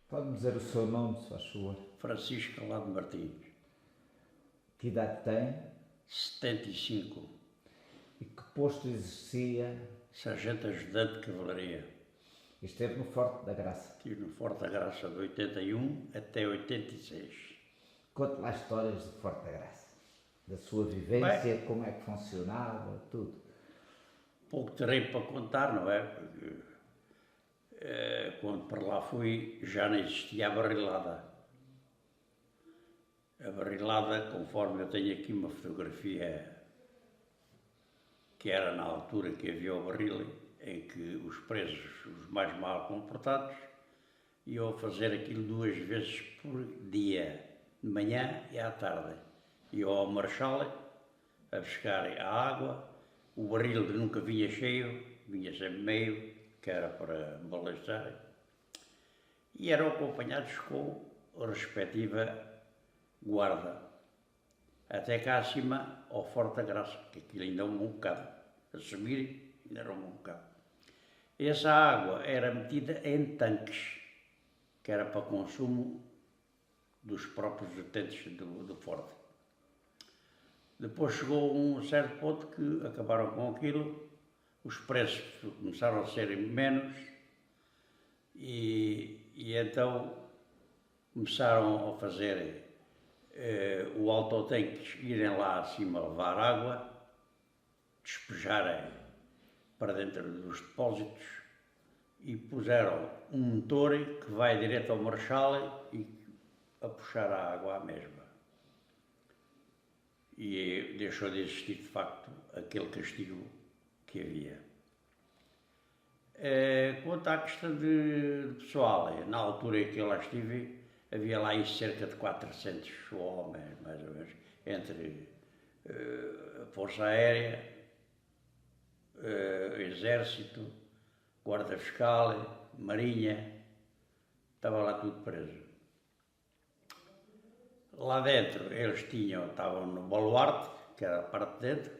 Pode-me dizer o seu nome, se faz favor? Francisco Calado Martins, Que idade tem 75, e que posto exercia? sargento ajudante de cavalaria. Esteve no Forte da Graça. Estive no Forte da Graça de 81 até 86. Conte lá histórias do Forte da Graça. Da sua vivência, como é que funcionava, tudo. Pouco terei para contar, não é? Porque quando para lá fui já não existia a barrilada. A barrilada, conforme eu tenho aqui uma fotografia que era na altura que havia o barril, em que os presos, os mais mal comportados, iam fazer aquilo 2 vezes por dia, de manhã e à tarde. Iam ao Marchal a buscar a água, o barril que nunca vinha cheio, vinha sempre meio, que era para balizar, e eram acompanhados com a respectiva guarda, até cá acima ao Forte da Graça, que aquilo ainda é um bom bocado, a subir ainda era um bom bocado. Essa água era metida em tanques, que era para consumo dos próprios utentes do Forte. Depois chegou um certo ponto que acabaram com aquilo, os preços começaram a ser menos e então começaram a fazer o autotanques irem lá acima levar água, despejarem para dentro dos depósitos e puseram um motor que vai direto ao Marchal e a puxar a água à mesma. E deixou de existir, de facto, aquele castigo que havia. Quanto à questão de pessoal, na altura em que eu lá estive, havia lá cerca de 400 homens, mais ou menos, entre a Força Aérea, Exército, Guarda Fiscal, Marinha, estava lá tudo preso. Lá dentro eles estavam no baluarte, que era a parte de dentro,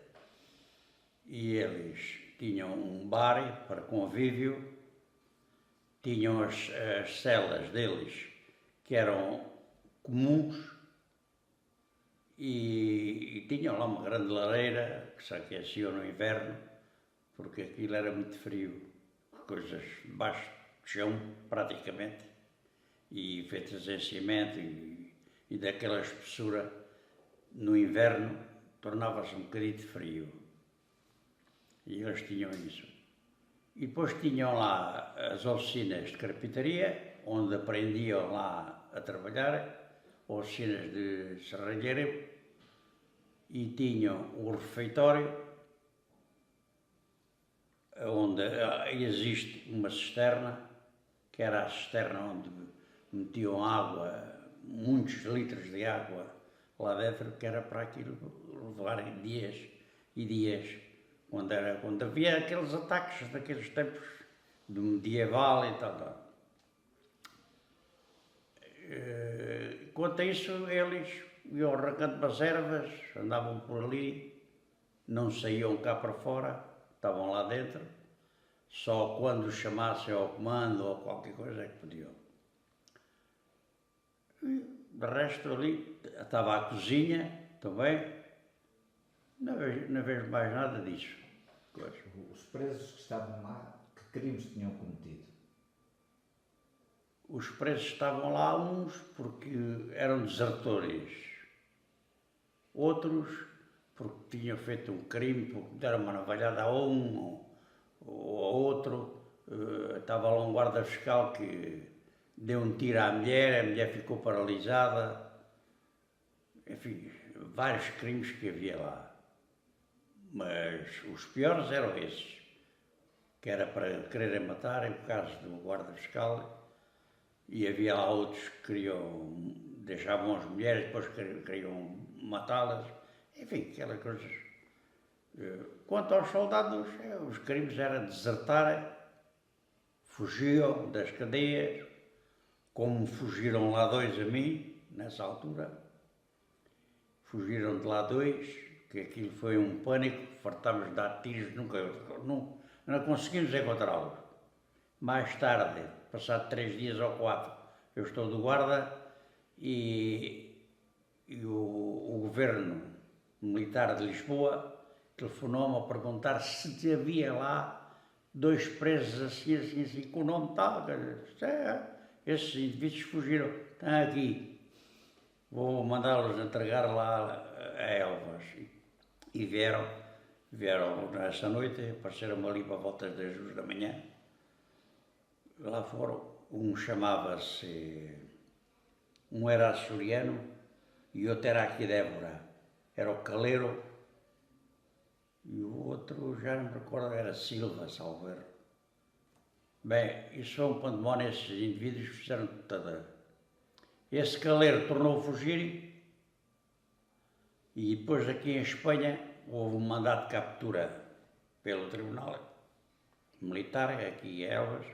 e eles tinham um bar para convívio, tinham as celas deles que eram comuns e tinham lá uma grande lareira que se aqueciam no inverno, porque aquilo era muito frio, coisas debaixo do chão praticamente, e feitas em cimento e daquela espessura no inverno tornava-se um bocadinho de frio. E eles tinham isso. E depois tinham lá as oficinas de carpintaria, onde aprendiam lá a trabalhar, oficinas de serralheiro, e tinham o refeitório, onde existe uma cisterna, que era a cisterna onde metiam água, muitos litros de água lá dentro, que era para aquilo levar dias e dias, quando havia aqueles ataques daqueles tempos do medieval e tal. Quanto a isso, eles iam arrancando as ervas, andavam por ali, não saíam cá para fora, estavam lá dentro, só quando chamassem ao comando ou qualquer coisa é que podiam. De resto ali estava a cozinha também, não vejo mais nada disso. Os presos que estavam lá, que crimes tinham cometido? Os presos estavam lá uns porque eram desertores, outros porque tinham feito um crime, porque deram uma navalhada a um ou a outro. Estava lá um guarda fiscal que deu um tiro à mulher, a mulher ficou paralisada. Enfim, vários crimes que havia lá. Mas os piores eram esses, que era para quererem matar, em caso do guarda fiscal, E havia lá outros que deixavam as mulheres, depois queriam matá-las. Enfim, aquelas coisas. Quanto aos soldados, os crimes era desertarem, fugiam das cadeias, como fugiram lá 2 a mim, nessa altura. Fugiram de lá 2, que aquilo foi um pânico, fartámos de dar tiros, não conseguimos encontrá-los. Mais tarde, passado 3 dias ou 4, eu estou de guarda e o governo militar de Lisboa telefonou-me a perguntar se havia lá 2 presos assim, com o nome tal. Esses indivíduos fugiram, estão aqui, vou mandá-los entregar lá a Elvas. E vieram nessa noite, apareceram-me ali para volta das 2 da manhã. Lá foram, um chamava-se, um era açoriano e outro era aqui de Évora, era o Caleiro, e o outro, já não me recordo, era Silva, salvo erro. Bem, isso foi um pandemónio, esses indivíduos fizeram toda. Esse Caleiro tornou a fugir e depois aqui em Espanha houve um mandato de captura pelo Tribunal Militar, aqui em Elvas.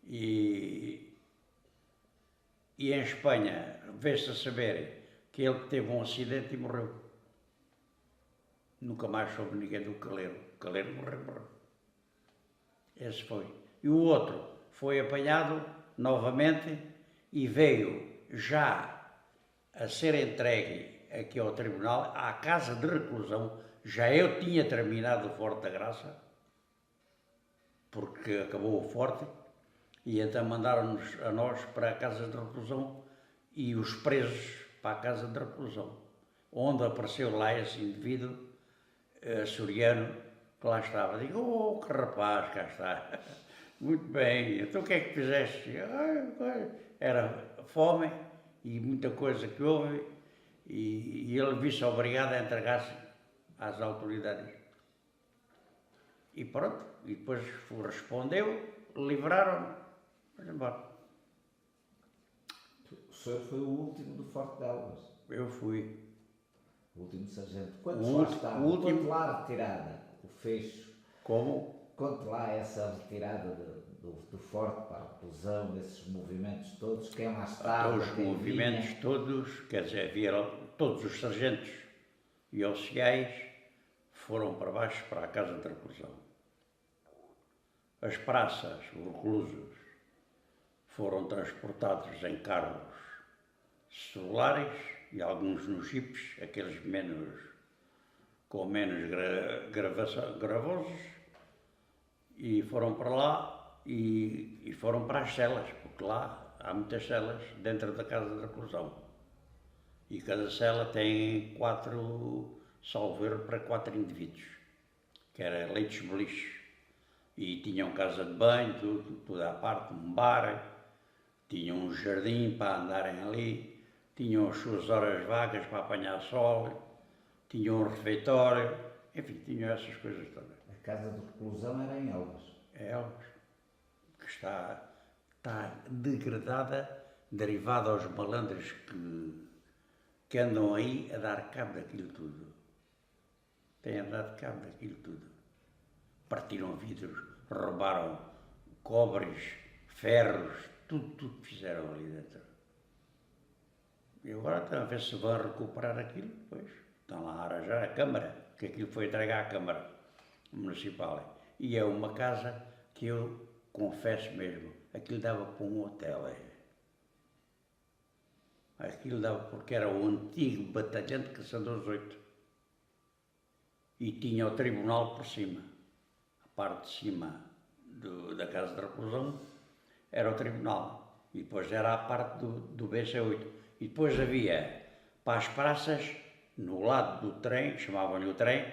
E em Espanha veio-se a saber que ele teve um acidente e morreu. Nunca mais soube ninguém do Caleiro. O Caleiro morreu. Esse foi. E o outro foi apanhado novamente e veio já a ser entregue aqui ao tribunal, à casa de reclusão. Já eu tinha terminado o Forte da Graça, porque acabou o Forte. E então mandaram-nos a nós para a casa de reclusão e os presos para a casa de reclusão, onde apareceu lá esse indivíduo açoriano que lá estava. Digo, oh, que rapaz, cá está. Muito bem, então o que é que fizeste? Era fome e muita coisa que houve e ele viu-se obrigado a entregar-se às autoridades. E pronto, e depois respondeu, livraram-no. Vamos embora. O senhor foi o último do Forte de Elvas. Eu fui. O último sargento. Quantos lá estavam? Conte lá a retirada, o fecho. Como? Conte lá essa retirada do Forte para a reclusão, desses movimentos todos, quem lá estava, os movimentos vinha. Todos, quer dizer, vieram todos os sargentos e oficiais foram para baixo para a casa de reclusão. As praças, os reclusos, foram transportados em carros celulares e alguns nos jipes, aqueles com menos gravosos, e foram para lá e foram para as celas, porque lá há muitas celas dentro da casa de reclusão. E cada cela tem 4, salvo erro, para 4 indivíduos, que era leitos beliches. E tinham casa de banho, tudo à parte, um bar, tinham um jardim para andarem ali, tinham as suas horas vagas para apanhar sol, tinham um refeitório, enfim, tinham essas coisas todas. A casa de reclusão era em Elvas. É Elvas, que está degradada, derivada aos malandros que andam aí a dar cabo daquilo tudo. Têm andado cabo daquilo tudo. Partiram vidros, roubaram cobres, ferros, tudo fizeram ali dentro. E agora estão a ver se vão recuperar aquilo, pois. Estão lá a arranjar a Câmara, que aquilo foi entregar à Câmara Municipal. E é uma casa que eu confesso mesmo, aquilo dava para um hotel. Aquilo dava porque era o antigo batalhão de Caçadores 8. E tinha o tribunal por cima. A parte de cima da casa de reclusão era o tribunal. E depois era a parte do BC8. E depois havia, para as praças, no lado do trem, chamavam-lhe o trem,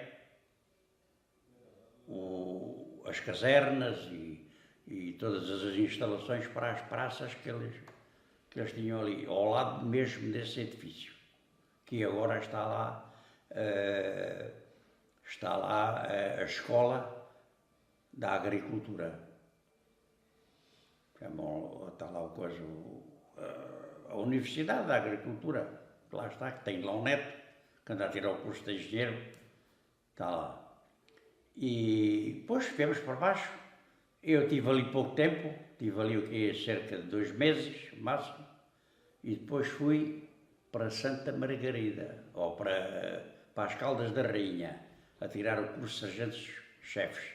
as casernas e todas as instalações para as praças que eles tinham ali, ao lado mesmo desse edifício, que agora está lá a escola da agricultura. Está lá a Universidade da Agricultura, que lá está, que tem lá um neto, que anda a tirar o curso de engenheiro, está lá. E depois viemos para baixo. Eu estive ali pouco tempo, estive ali o quê? Cerca de 2 meses, máximo, e depois fui para Santa Margarida, ou para as Caldas da Rainha, a tirar o curso de sargentos-chefes.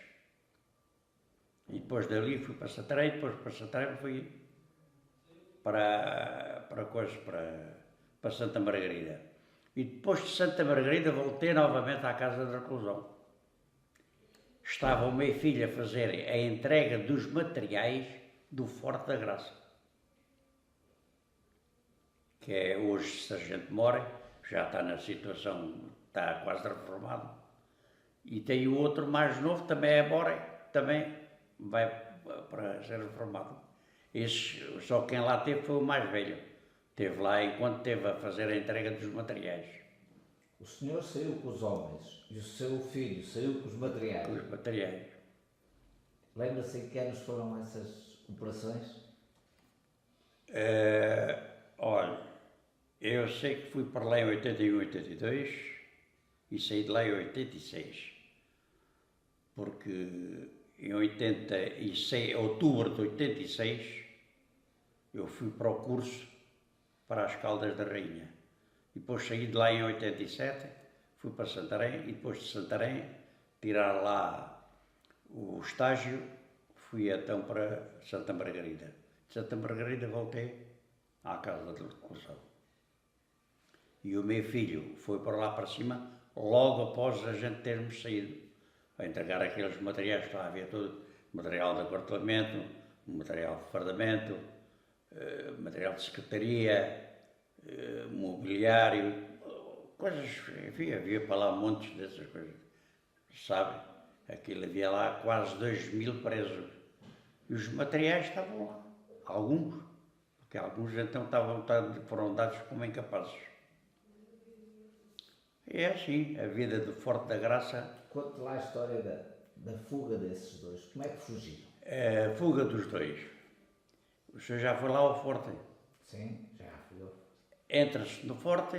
E depois dali fui para Santarém, depois para Santarém fui para Santa Margarida. E depois de Santa Margarida voltei novamente à Casa de Reclusão. Estava o meu filho a fazer a entrega dos materiais do Forte da Graça, que é hoje Sargento Mora, já está na situação, está quase reformado. E tem o outro mais novo, também é Mora, também vai para ser reformado. Esse, só quem lá teve foi o mais velho. Esteve lá enquanto esteve a fazer a entrega dos materiais. O senhor saiu com os homens e o seu filho saiu com os materiais. Com os materiais. Lembra-se em que anos foram essas operações? Olha, eu sei que fui para lá em 81, 82 e saí de lá em 86. Porque em 86, outubro de 86, eu fui para o curso para as Caldas da Rainha. E depois saí de lá em 87, fui para Santarém e depois de Santarém, tirar lá o estágio, fui então para Santa Margarida. De Santa Margarida voltei à Casa de Reclusão. E o meu filho foi para lá para cima, logo após a gente termos saído, a entregar aqueles materiais que lá havia tudo, material de aquartelamento, material de fardamento, material de secretaria, mobiliário, coisas, enfim, havia para lá montes dessas coisas, sabe? Aquilo havia lá quase 2.000 presos e os materiais estavam lá, alguns, porque alguns então foram dados como incapazes. É assim, a vida do Forte da Graça. Conte lá a história da fuga desses dois, como é que fugiram? A fuga dos dois. O senhor já foi lá ao Forte? Sim, já fui eu. Entra-se no Forte,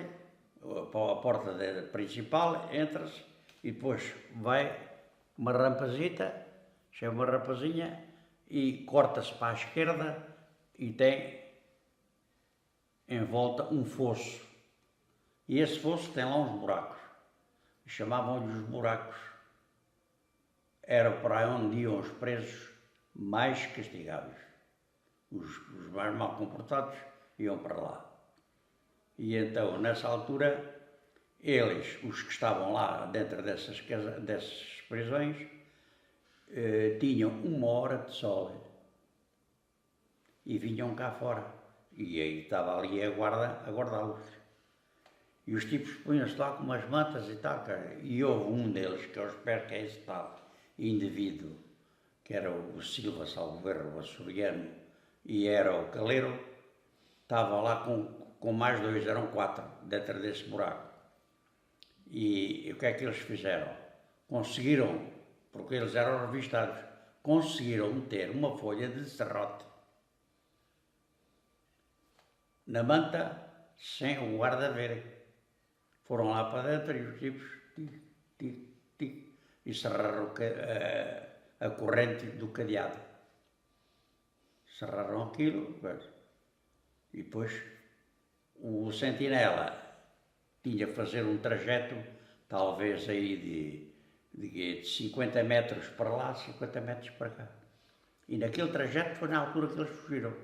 a porta principal, entra-se e depois vai uma rampazita, chama uma rampazinha e corta-se para a esquerda e tem em volta um fosso. E esse fosso tem lá uns buracos. Chamavam-lhe os buracos. Era para onde iam os presos mais castigados. Os mais mal comportados iam para lá. E então, nessa altura, eles, os que estavam lá dentro dessas prisões, tinham 1 hora de sol e vinham cá fora. E aí estava ali a guarda a guardá-los. E os tipos punham-se lá com umas mantas e tal, cara. E houve um deles, que eu espero que é esse tal indivíduo, que era o Silva salvo erro, o açoriano, e era o Caleiro, estava lá com mais 2, eram 4, dentro desse buraco. E o que é que eles fizeram? Conseguiram, porque eles eram revistados, conseguiram meter uma folha de serrote na manta sem o guarda ver. Foram lá para dentro e os tipos, e serraram a corrente do cadeado. Serraram aquilo, e depois o sentinela tinha que fazer um trajeto, talvez aí de 50 metros para lá, 50 metros para cá. E naquele trajeto foi na altura que eles fugiram.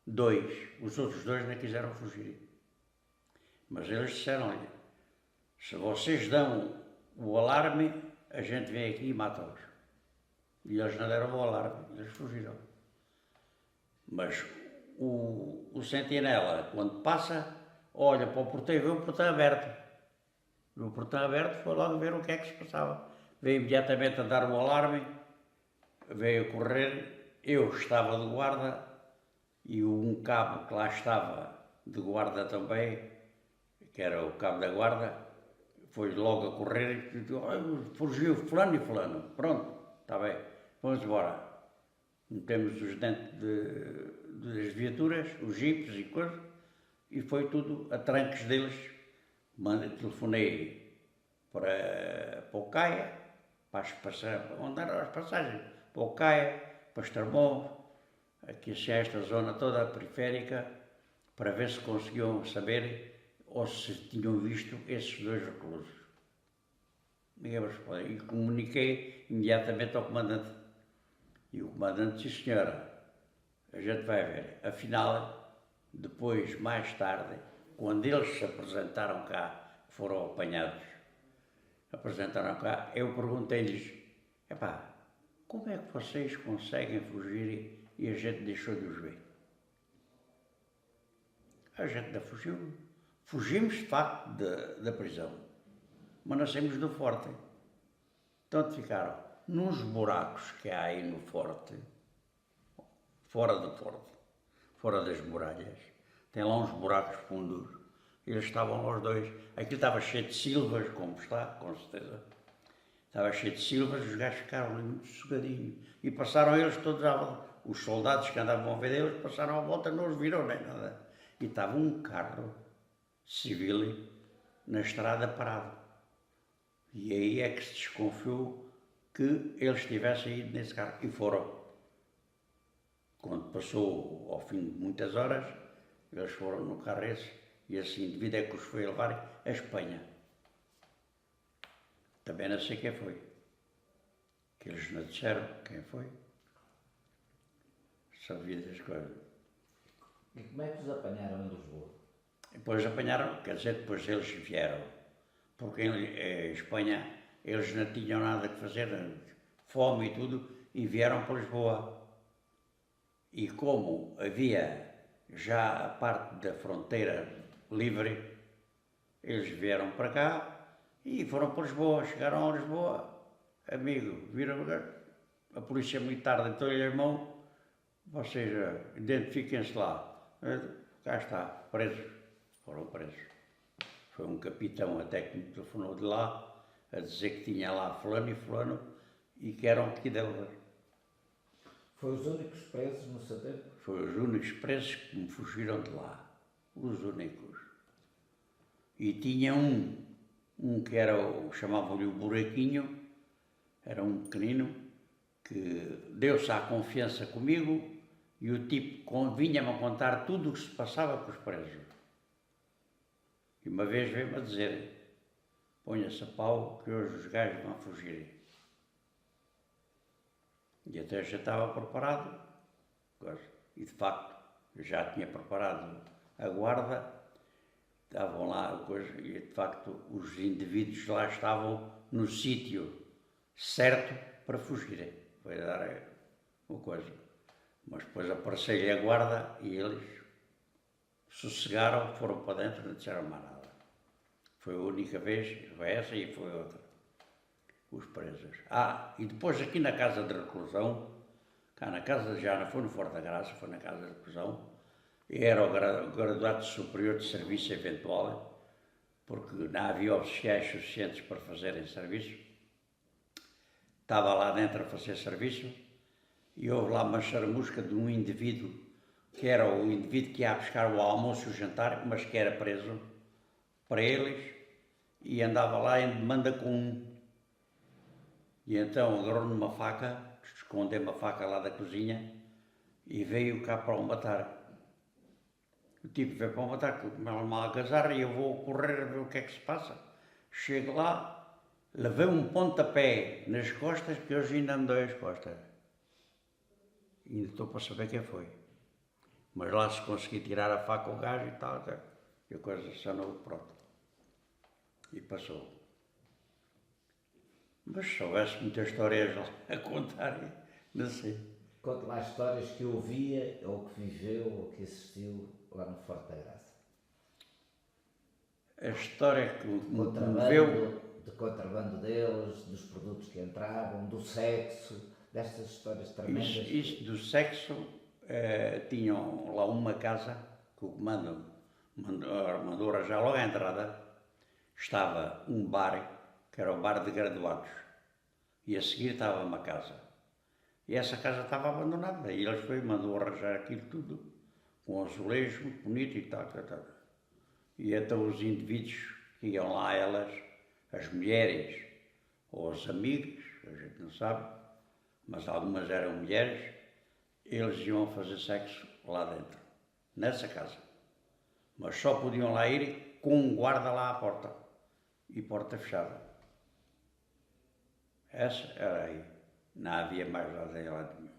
2, os outros 2 não quiseram fugir. Mas eles disseram-lhe, se vocês dão o alarme, a gente vem aqui e mata-os. E eles não deram o alarme, eles fugiram. Mas o sentinela, quando passa, olha para o portão e vê o portão aberto. O portão aberto foi logo ver o que é que se passava. Veio imediatamente a dar o alarme, veio a correr, eu estava de guarda e um cabo que lá estava de guarda também, que era o cabo da guarda, foi logo a correr e disse, fugiu fulano e fulano, pronto, está bem, vamos embora. metemos os dentro das viaturas, os jipes e coisas, e foi tudo a tranques deles. Telefonei para o Caia, onde eram as passagens, para o Caia, para Estremoz, aqui assim, esta zona toda periférica, para ver se conseguiam saber ou se tinham visto esses dois reclusos. E comuniquei imediatamente ao comandante. E o comandante disse: senhora, a gente vai ver. Afinal, depois, mais tarde, quando eles se apresentaram cá, foram apanhados, apresentaram cá, eu perguntei-lhes: epá, como é que vocês conseguem fugir e a gente deixou de os ver? A gente não fugiu. Fugimos, de facto, da prisão, mas nascemos do forte. Então ficaram nos buracos que há aí no forte, fora do forte, fora das muralhas. Tem lá uns buracos fundos. Eles estavam lá os dois. Aquilo estava cheio de silvas, como está, com certeza. Estava cheio de silvas, os gajos ficaram ali muito sossegadinhos. E passaram eles todos à volta. Os soldados que andavam a ver deles passaram à volta, não os viram nem nada. E estava um carro civil na estrada parado. E aí é que se desconfiou que eles tivessem ido nesse carro. E foram. Quando passou ao fim de muitas horas, eles foram no carro esse, e esse indivíduo é que os foi levar a Espanha. Também não sei quem foi. Que eles não disseram quem foi. Sabia das coisas. E como é que os apanharam em Lisboa? Depois apanharam, quer dizer, depois eles vieram. Porque em Espanha eles não tinham nada que fazer, fome e tudo, e vieram para Lisboa. E como havia já a parte da fronteira livre, eles vieram para cá e foram para Lisboa. Chegaram a Lisboa, amigo, viram a polícia militar deitou-lhe a mão, vocês identifiquem-se lá. Cá está, presos. Foram presos. Foi um capitão até que me telefonou de lá a dizer que tinha lá fulano e fulano e que eram aqui deles. Foi os únicos presos no seu tempo? Foi os únicos presos que me fugiram de lá. Os únicos. E tinha um que era, chamavam-lhe o Buraquinho, era um pequenino, que deu-se à confiança comigo e o tipo vinha-me a contar tudo o que se passava com os presos. E uma vez veio-me a dizer: ponha-se a pau que hoje os gajos vão fugir. E até já estava preparado. E de facto, eu já tinha preparado a guarda, estavam lá, e de facto os indivíduos lá estavam no sítio certo para fugirem. Foi dar uma coisa. Mas depois apareceu-lhe a guarda e eles sossegaram, foram para dentro e não disseram mais nada. Foi a única vez, foi essa e foi outra. Os presos. E depois aqui na casa de reclusão, cá na casa, já não foi no Forte da Graça, foi na casa de reclusão, era o graduado superior de serviço eventual, porque não havia oficiais suficientes para fazerem serviço. Estava lá dentro a fazer serviço e houve lá uma charamusca de um indivíduo, que era o indivíduo que ia buscar o almoço e o jantar, mas que era preso para eles e andava lá em demanda com um. E então agarrou-me uma faca, escondeu uma faca lá da cozinha e veio cá para o matar. O tipo veio para o matar, com uma algazarra, e eu vou correr a ver o que é que se passa. Chego lá, levei um pontapé nas costas, que hoje ainda me dói as costas. E ainda estou para saber quem foi. Mas lá se consegui tirar a faca ao gajo e tal, e a coisa sanou, pronto. E passou. Mas se soubesse muitas histórias lá a contar, não sei. Conte lá histórias que ouvia, ou que viveu, ou que assistiu lá no Forte da Graça. A história que me moveu... De contrabando deles, dos produtos que entravam, do sexo, destas histórias tremendas. Isto do sexo, tinham lá uma casa que o comando mandou arranjar logo à entrada, estava um bar, que era o bar de graduados, e a seguir estava uma casa. E essa casa estava abandonada. E eles mandou arranjar aquilo tudo, com azulejo, muito bonito e tal. E então os indivíduos que iam lá, elas, as mulheres ou os amigos, a gente não sabe, mas algumas eram mulheres, eles iam fazer sexo lá dentro, nessa casa. Mas só podiam lá ir com um guarda lá à porta, e porta fechada. Essa era aí, não havia mais nada em lado nenhum.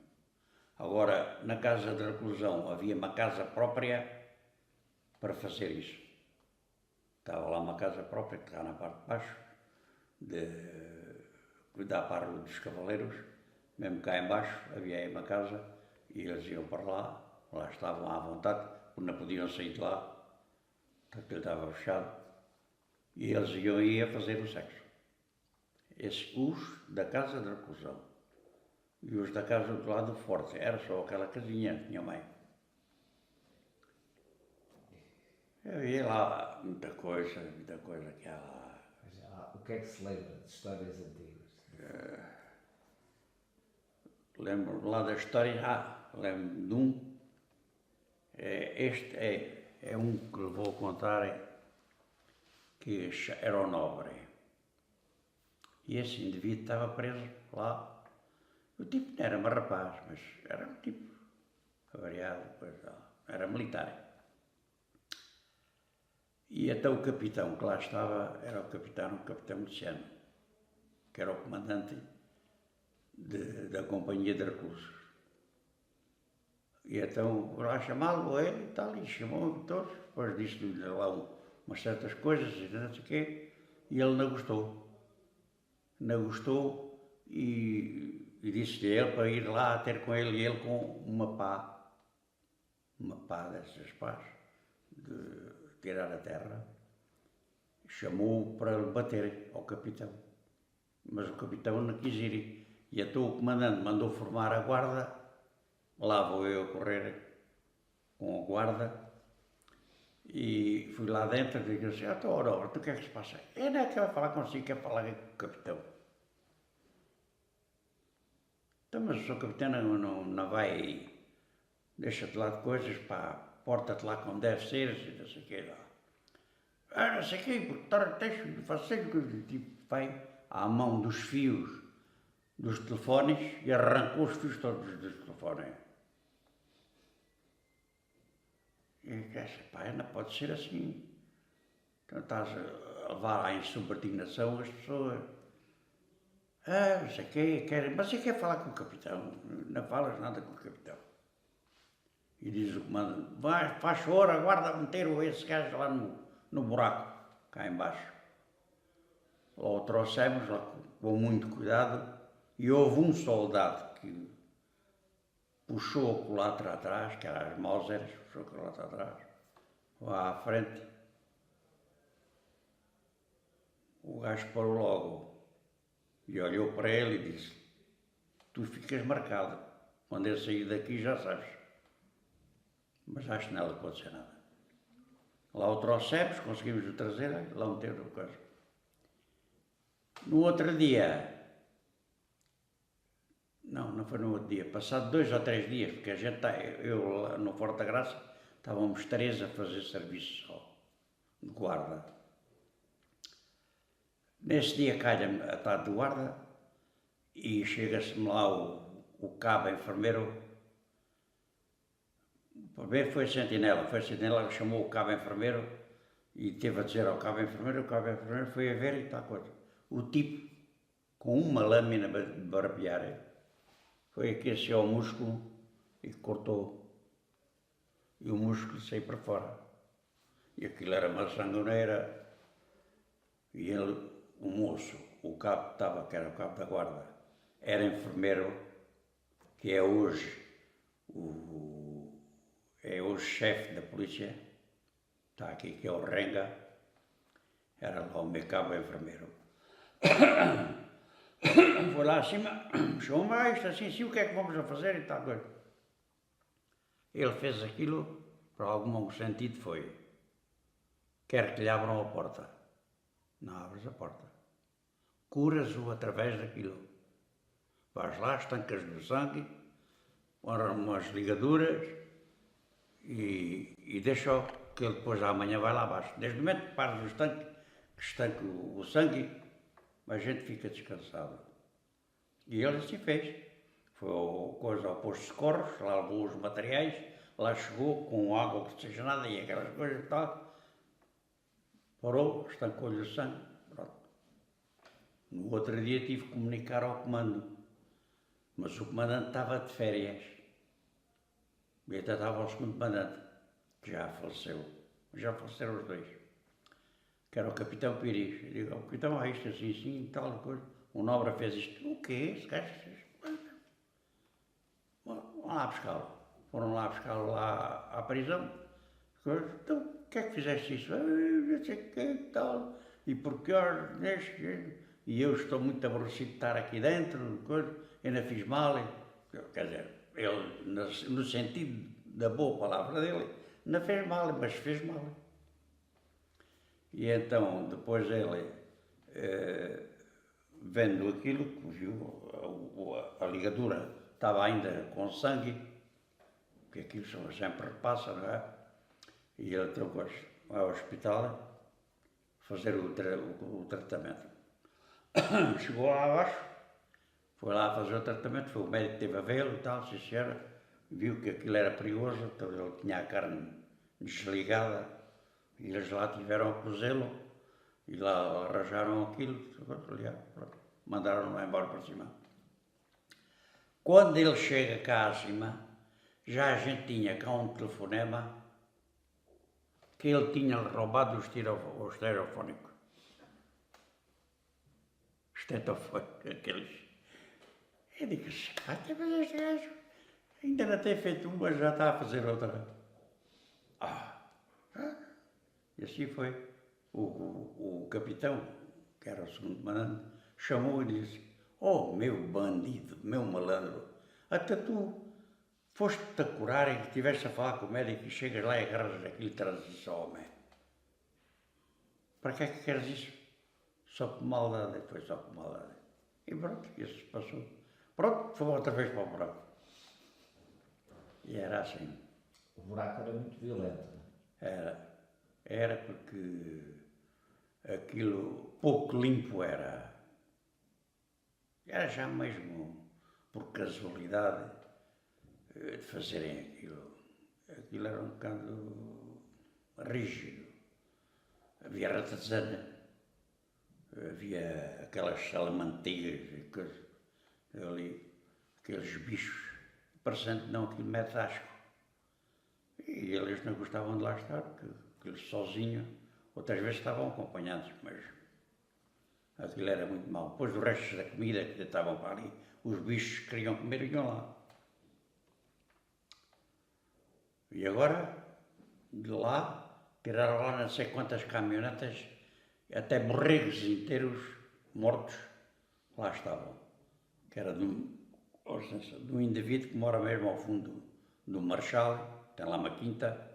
Agora, na casa de reclusão, havia uma casa própria para fazer isso. Estava lá uma casa própria, que estava na parte de baixo, de cuidar para a Rua dos Cavaleiros, mesmo cá em baixo havia aí uma casa, e eles iam para lá estavam à vontade, porque não podiam sair de lá, porque ele estava fechado, e eles iam aí a fazer o sexo. Os da casa de reclusão e os da casa do lado do forte, era só aquela casinha, tinha mãe. Eu ia lá, muita coisa que há lá. O que é que se lembra de histórias antigas? Lembro lá da história, lembro de um. Este é um que lhe vou contar, que era o Nobre. E esse indivíduo estava preso lá. O tipo não era um rapaz, mas era um tipo avariado, era militar. E até o capitão que lá estava era o capitão Luciano, que era o comandante da companhia de reclusos. E então lá chamá-lo ele e tal, e chamou-me todos, depois disse-lhe lá umas certas coisas e não sei o quê, e ele não gostou. Não gostou e disse-lhe ele para ir lá ter com ele, e ele com uma pá dessas pás, de tirar a terra, chamou-o para lhe bater ao capitão. Mas o capitão não quis ir. E então o comandante mandou formar a guarda. Lá vou eu a correr com a guarda. E fui lá dentro e digo assim: Nobre, tu o que é que se passa? Eu não é que vai falar consigo, quer falar com o capitão. Então, mas o seu capitão não vai. Deixa-te lá de coisas, pá, porta-te lá como deve ser, e não sei o quê. Não sei o quê, porque deixa-me fazer coisas. Tipo, vai à mão dos fios dos telefones e arrancou os fios todos dos telefones. E eu disse: pá, não pode ser assim. Então estás a levar à insubordinação as pessoas. Não sei o quê, mas você quer falar com o capitão? Não falas nada com o capitão. E diz o comandante: faz favor, aguarda meter esse gajo lá no buraco, cá embaixo. Lá o trouxemos, lá com muito cuidado, e houve um soldado que puxou a culatra atrás, que era as Mausers, puxou a culatra atrás, lá à frente. O gajo parou logo e olhou para ele e disse: tu ficas marcado, quando eu sair daqui já sabes. Mas acho que nada pode ser nada. Lá o trouxemos, conseguimos o trazer, lá meter o coisa. No outro dia, não foi no outro dia, passado 2 ou 3 dias, porque a gente eu lá no Forte da Graça, estávamos 3 a fazer serviço só, de guarda. Nesse dia calha-me a tarde de guarda e chega-se-me lá o cabo enfermeiro. Primeiro foi a sentinela que chamou o cabo enfermeiro e teve a dizer ao cabo enfermeiro, o cabo enfermeiro foi a ver e tal coisa. O tipo, com uma lâmina de barbear, foi aqui assim ao músculo e cortou. E o músculo saiu para fora. E aquilo era uma sangueira. E ele, o moço, o cabo que era o cabo da guarda, era enfermeiro, que é hoje o chefe da polícia, está aqui, que é o Renga, era lá o meu cabo enfermeiro. Foi lá acima, chamou-me isto assim, o que é que vamos a fazer e tal coisa. Ele fez aquilo, por algum sentido foi: quer que lhe abram a porta. Não abres a porta. Curas-o através daquilo. Vais lá, estancas no sangue, umas ligaduras e deixa que ele depois amanhã vai lá abaixo. Desde o momento que pares o estanque, que estanque o sangue, a gente fica descansado. E ele assim fez. Foi ao posto de socorros, lá levou os materiais, lá chegou com água oxigenada e aquelas coisas e tal. Parou, estancou-lhe o sangue. Pronto. No outro dia tive que comunicar ao comando. Mas o comandante estava de férias. E até estava o segundo comandante, que já faleceu. Já faleceram os dois. Que era o capitão Pires. Eu digo, capitão, isto assim, assim, tal coisa. O Nobre fez isto. O quê? Esse gajo fez isto? Vão lá buscá-lo. Foram lá buscá-lo lá à prisão. Então, o que é que fizeste isso? Não sei o que, tal. E porquê? E eu estou muito aborrecido de estar aqui dentro, coisa. Ainda fiz mal. Quer dizer, ele, no sentido da boa palavra dele, não fez mal, mas fez mal. E então, depois ele, vendo aquilo, viu a ligadura estava ainda com sangue, porque aquilo sempre repassa, não é? E ele trocou ao hospital fazer o tratamento. Chegou lá abaixo, foi lá fazer o tratamento, foi o médico que teve a vê-lo e tal, se senhora, viu que aquilo era perigoso, então ele tinha a carne desligada, e eles lá tiveram a cozê-lo, e lá arranjaram aquilo, mandaram-no embora para cima. Quando ele chega cá acima, já a gente tinha cá um telefonema que ele tinha roubado o estereofónico. Estetofónico, aqueles. Eu digo, este gajo ainda não tem feito uma, já está a fazer outra. E assim foi. O capitão, que era o segundo comandante, chamou e disse, oh, meu bandido, meu malandro, até tu foste-te a curar e que estiveste a falar com o médico e chegas lá e agarras aquilo e trazes isso ao homem. Para que é que queres isso? Só por maldade, foi só por maldade. E pronto, isso se passou. Pronto, foi outra vez para o buraco. E era assim. O buraco era muito violento, não é? Era porque aquilo pouco limpo era. Era já mesmo por casualidade de fazerem aquilo. Aquilo era um bocado rígido. Havia ratazana, havia aquelas salamantigas e coisas ali, aqueles bichos, parecendo que não aquilo mete asco. E eles não gostavam de lá estar, porque eles sozinhos, outras vezes estavam acompanhados, mas aquilo era muito mau. Depois do resto da comida que estavam para ali, os bichos queriam comer e iam lá. E agora, de lá, tiraram lá não sei quantas caminhonetas, até borregos inteiros mortos, lá estavam. Que era de um indivíduo que mora mesmo ao fundo do Marchal, tem lá uma quinta,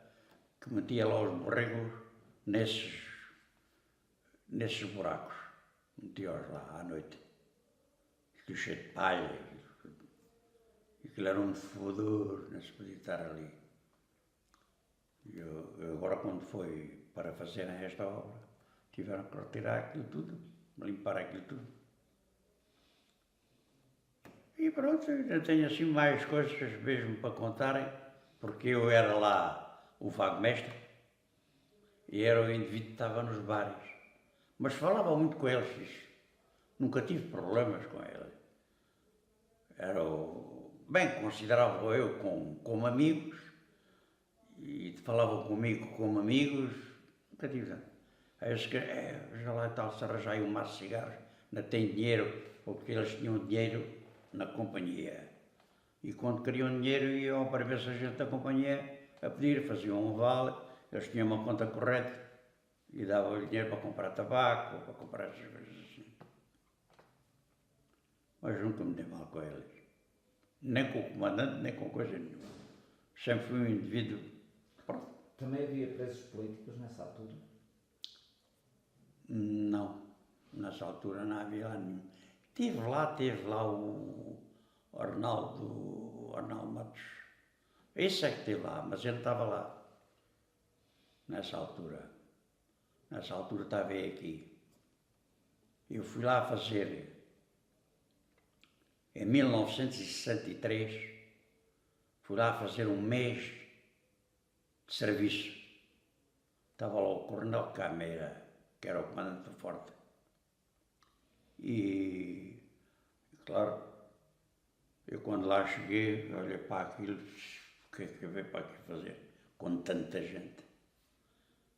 que metia lá os borregos nesses buracos. Metia-os lá à noite. Aquilo cheio de palha. Aquilo era um fodor, não se podia estar ali. E agora, quando foi para fazerem esta obra, tiveram que retirar aquilo tudo, limpar aquilo tudo. E pronto, eu tenho assim mais coisas mesmo para contarem, porque eu era lá o vago-mestre e era o indivíduo que estava nos bares. Mas falava muito com eles, nunca tive problemas com ele. Bem, considerava eu como amigos e falavam comigo como amigos, nunca tive nada. Aí eles já lá tal, se arranjar aí um maço de cigarros, não tem dinheiro, porque eles tinham dinheiro na companhia. E quando queriam dinheiro iam para ver se a gente da companhia a pedir, faziam um vale, eles tinham uma conta correta e davam-lhe dinheiro para comprar tabaco, para comprar essas coisas assim. Mas nunca me dei mal com eles. Nem com o comandante, nem com coisa nenhuma. Sempre fui um indivíduo. Pronto. Também havia presos políticos nessa altura? Não, nessa altura não havia lá nenhum. Teve lá o Arnaldo Matos. Esse é que esteve lá, mas eu não estava lá, nessa altura. Nessa altura estava eu aqui. Eu fui lá fazer, em 1963, fui lá fazer um mês de serviço. Estava lá o Coronel Cameira, que era o comandante do Forte. E, claro, eu quando lá cheguei, olhei para aquilo, o que é que eu veio para aqui fazer? Com tanta gente.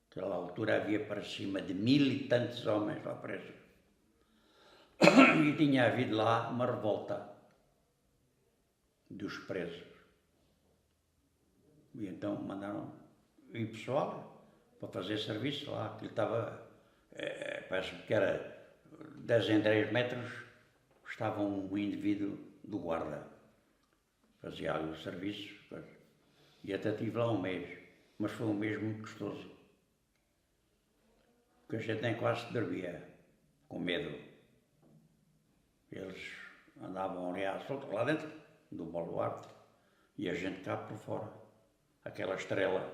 Naquela altura havia para cima de 1000 e tantos homens lá presos. E tinha havido lá uma revolta dos presos. E então mandaram ir pessoal para fazer serviço lá. Aquilo estava, parece que era 10 em 10 metros, estava um indivíduo do guarda. Fazia ali o serviço. E até tive lá um mês, mas foi um mês muito gostoso. Porque a gente nem quase dormia, com medo. Eles andavam ali à solta, lá dentro do baluarte, e a gente cá por fora. Aquela estrela,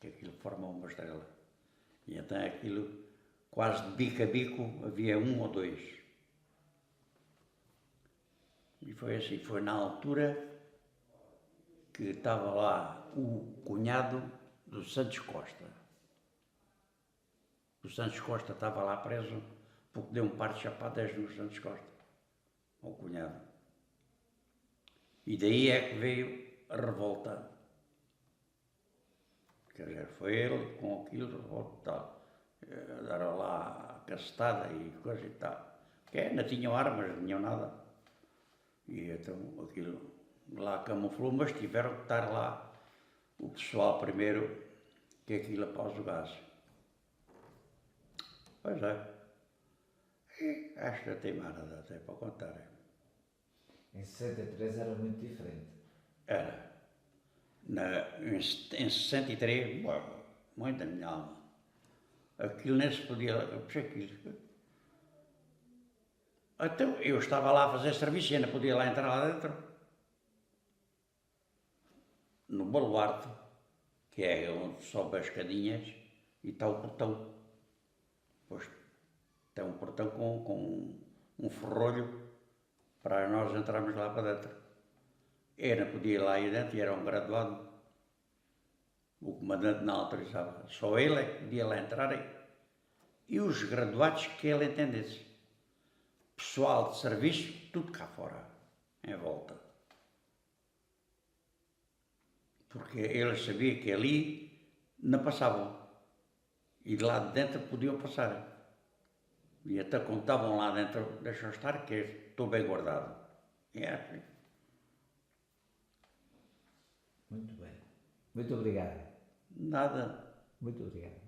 que aquilo forma uma estrela. E então aquilo, quase de bico a bico, havia um ou dois. E foi assim, foi na altura que estava lá o cunhado do Santos Costa. O Santos Costa estava lá preso porque deu um par de chapadas no Santos Costa, ao cunhado. E daí é que veio a revolta. Quer dizer, foi ele com aquilo, revolta e tal. Deram lá a castada e coisa e tal. Que não tinham armas, não tinham nada. E então aquilo lá camuflou, mas tiveram que estar lá o pessoal primeiro, que aquilo após o gás. Pois é. E acho que não tem mais nada até para contar. Em 63 era muito diferente. Era. Em 63, muito da minha alma. Aquilo nem se podia. Então eu estava lá a fazer serviço e ainda podia lá entrar lá dentro. No baluarte, que é onde sobe as escadinhas, e está o portão. Pois tem um portão com um ferrolho para nós entrarmos lá para dentro. Eu não podia ir lá ir dentro e era um graduado. O comandante não autorizava. Só ele é que podia lá entrar e os graduados que ele entendesse. Pessoal de serviço, tudo cá fora, em volta. Porque eles sabiam que ali não passavam. E de lá de dentro podiam passar. E até quando estavam lá dentro, deixam estar que estou bem guardado. E é assim. Muito bem. Muito obrigado. Nada. Muito obrigado.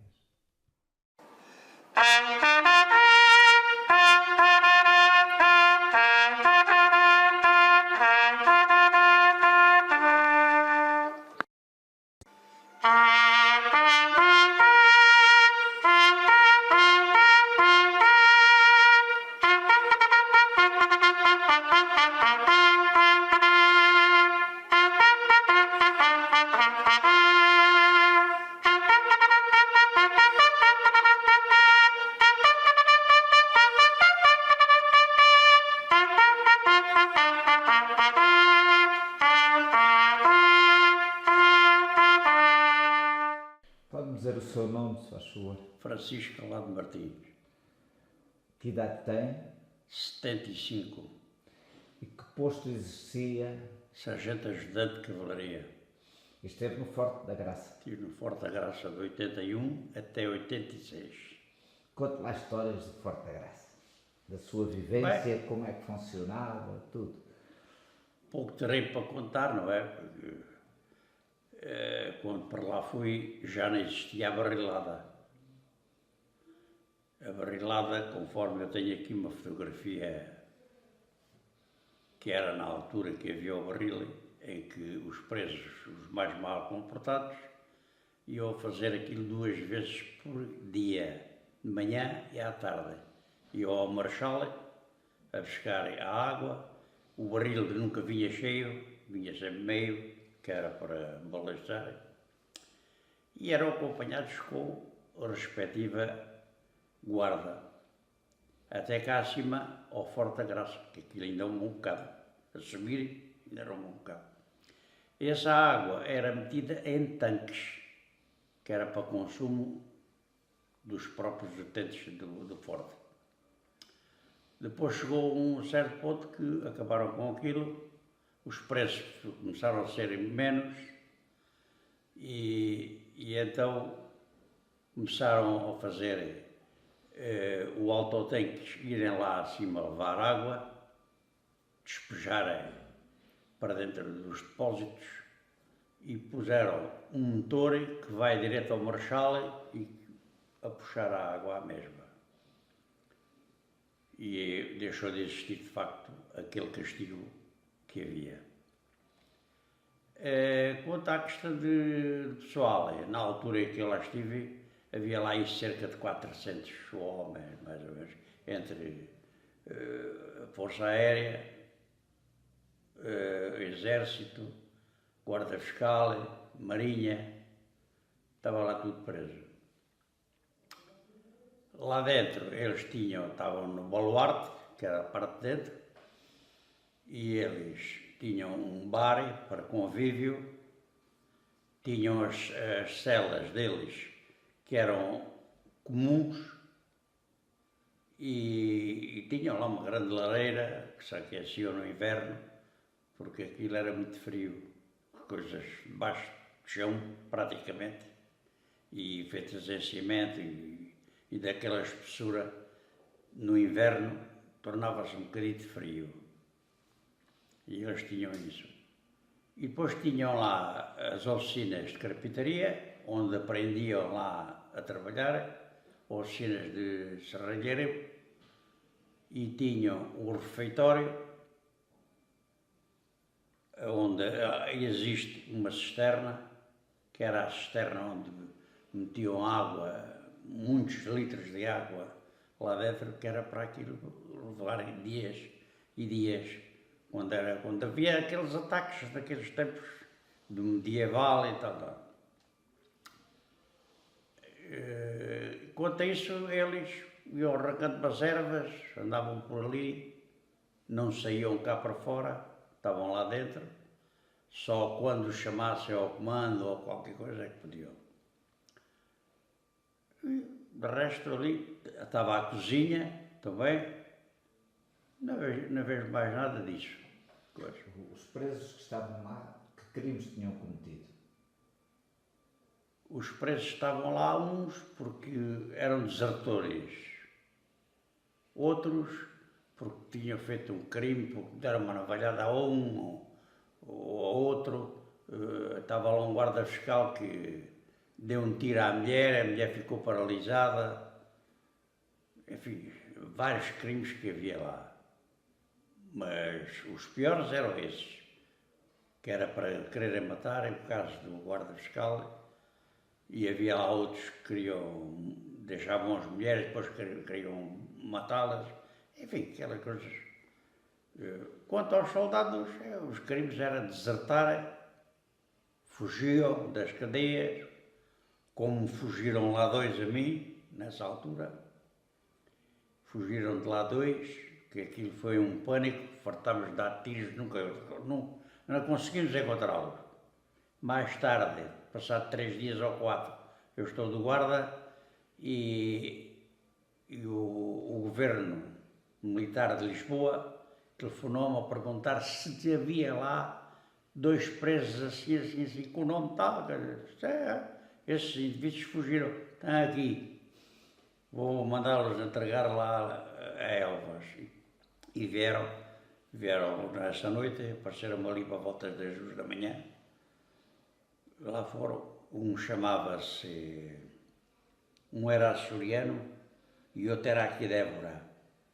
Pode-me dizer o seu nome, se faz favor? Francisco Calado Martins. Que idade tem? 75. E que posto exercia? Sargento Ajudante de Cavalaria. Esteve no Forte da Graça. Estive no Forte da Graça de 81 até 86. Conte lá histórias do Forte da Graça. Da sua vivência, como é que funcionava, tudo. Pouco terei para contar, não é? Porque quando para lá fui, já não existia a barrilada. A barrilada, conforme eu tenho aqui uma fotografia, que era na altura que havia o barril, em que os presos, os mais mal comportados, iam fazer aquilo 2 vezes por dia, de manhã e à tarde. Iam ao Marechal a buscar a água, o barril nunca vinha cheio, vinha sempre meio, que era para balizar, e eram acompanhados com a respectiva guarda, até cá acima ao Forte da Graça, que aquilo ainda é um bom bocado, a subir ainda era um bom bocado. Essa água era metida em tanques, que era para consumo dos próprios utentes do Forte. Depois chegou um certo ponto que acabaram com aquilo, os preços começaram a ser menos e então começaram a fazer o autotanques irem lá acima levar água, despejarem para dentro dos depósitos e puseram um motor que vai direto ao Marechal e a puxar a água à mesma. E deixou de existir, de facto, aquele castigo que havia. Quanto à questão de pessoal, na altura em que eu lá estive, havia lá cerca de 400 homens, mais ou menos, entre a Força Aérea, Exército, Guarda Fiscal, Marinha, estava lá tudo preso. Lá dentro eles estavam no baluarte, que era a parte de dentro, e eles tinham um bar para convívio, tinham as celas deles que eram comuns e tinham lá uma grande lareira que se aqueciam no inverno, porque aquilo era muito frio, coisas debaixo do chão praticamente, e feitas em cimento e daquela espessura no inverno tornava-se um bocadinho de frio. E eles tinham isso. E depois tinham lá as oficinas de carpintaria, onde aprendiam lá a trabalhar, oficinas de serralheiro, e tinham o refeitório, onde existe uma cisterna, que era a cisterna onde metiam água, muitos litros de água lá dentro, que era para aquilo levarem dias e dias, quando havia aqueles ataques daqueles tempos do medieval e tal. Quanto a isso, eles iam arrancando as ervas, andavam por ali, não saíam cá para fora, estavam lá dentro, só quando os chamassem ao comando ou qualquer coisa é que podiam. De resto ali estava a cozinha também, não vejo mais nada disso. Os presos que estavam lá, que crimes tinham cometido? Os presos estavam lá uns porque eram desertores, outros porque tinham feito um crime, porque deram uma navalhada a um ou a outro. Estava lá um guarda fiscal que deu um tiro à mulher, a mulher ficou paralisada. Enfim, vários crimes que havia lá. Mas os piores eram esses, que era para quererem matar, em caso do guarda fiscal, e havia lá outros que deixavam as mulheres, depois queriam matá-las, enfim, aquelas coisas. Quanto aos soldados, os crimes eram desertarem, fugiam das cadeias, como fugiram lá dois a mim, nessa altura. Fugiram de lá dois, que aquilo foi um pânico, fartámos de dar tiros, não conseguimos encontrá-los. Mais tarde, passado 3 dias ou 4, eu estou de guarda e o governo militar de Lisboa telefonou-me a perguntar se havia lá 2 presos assim, com o nome tal. Esses indivíduos fugiram, estão aqui, vou mandá-los entregar lá a Elvas. E vieram nessa noite, apareceram ali para volta das 2 da manhã. Lá foram, um era açoriano e outro era aqui de Évora,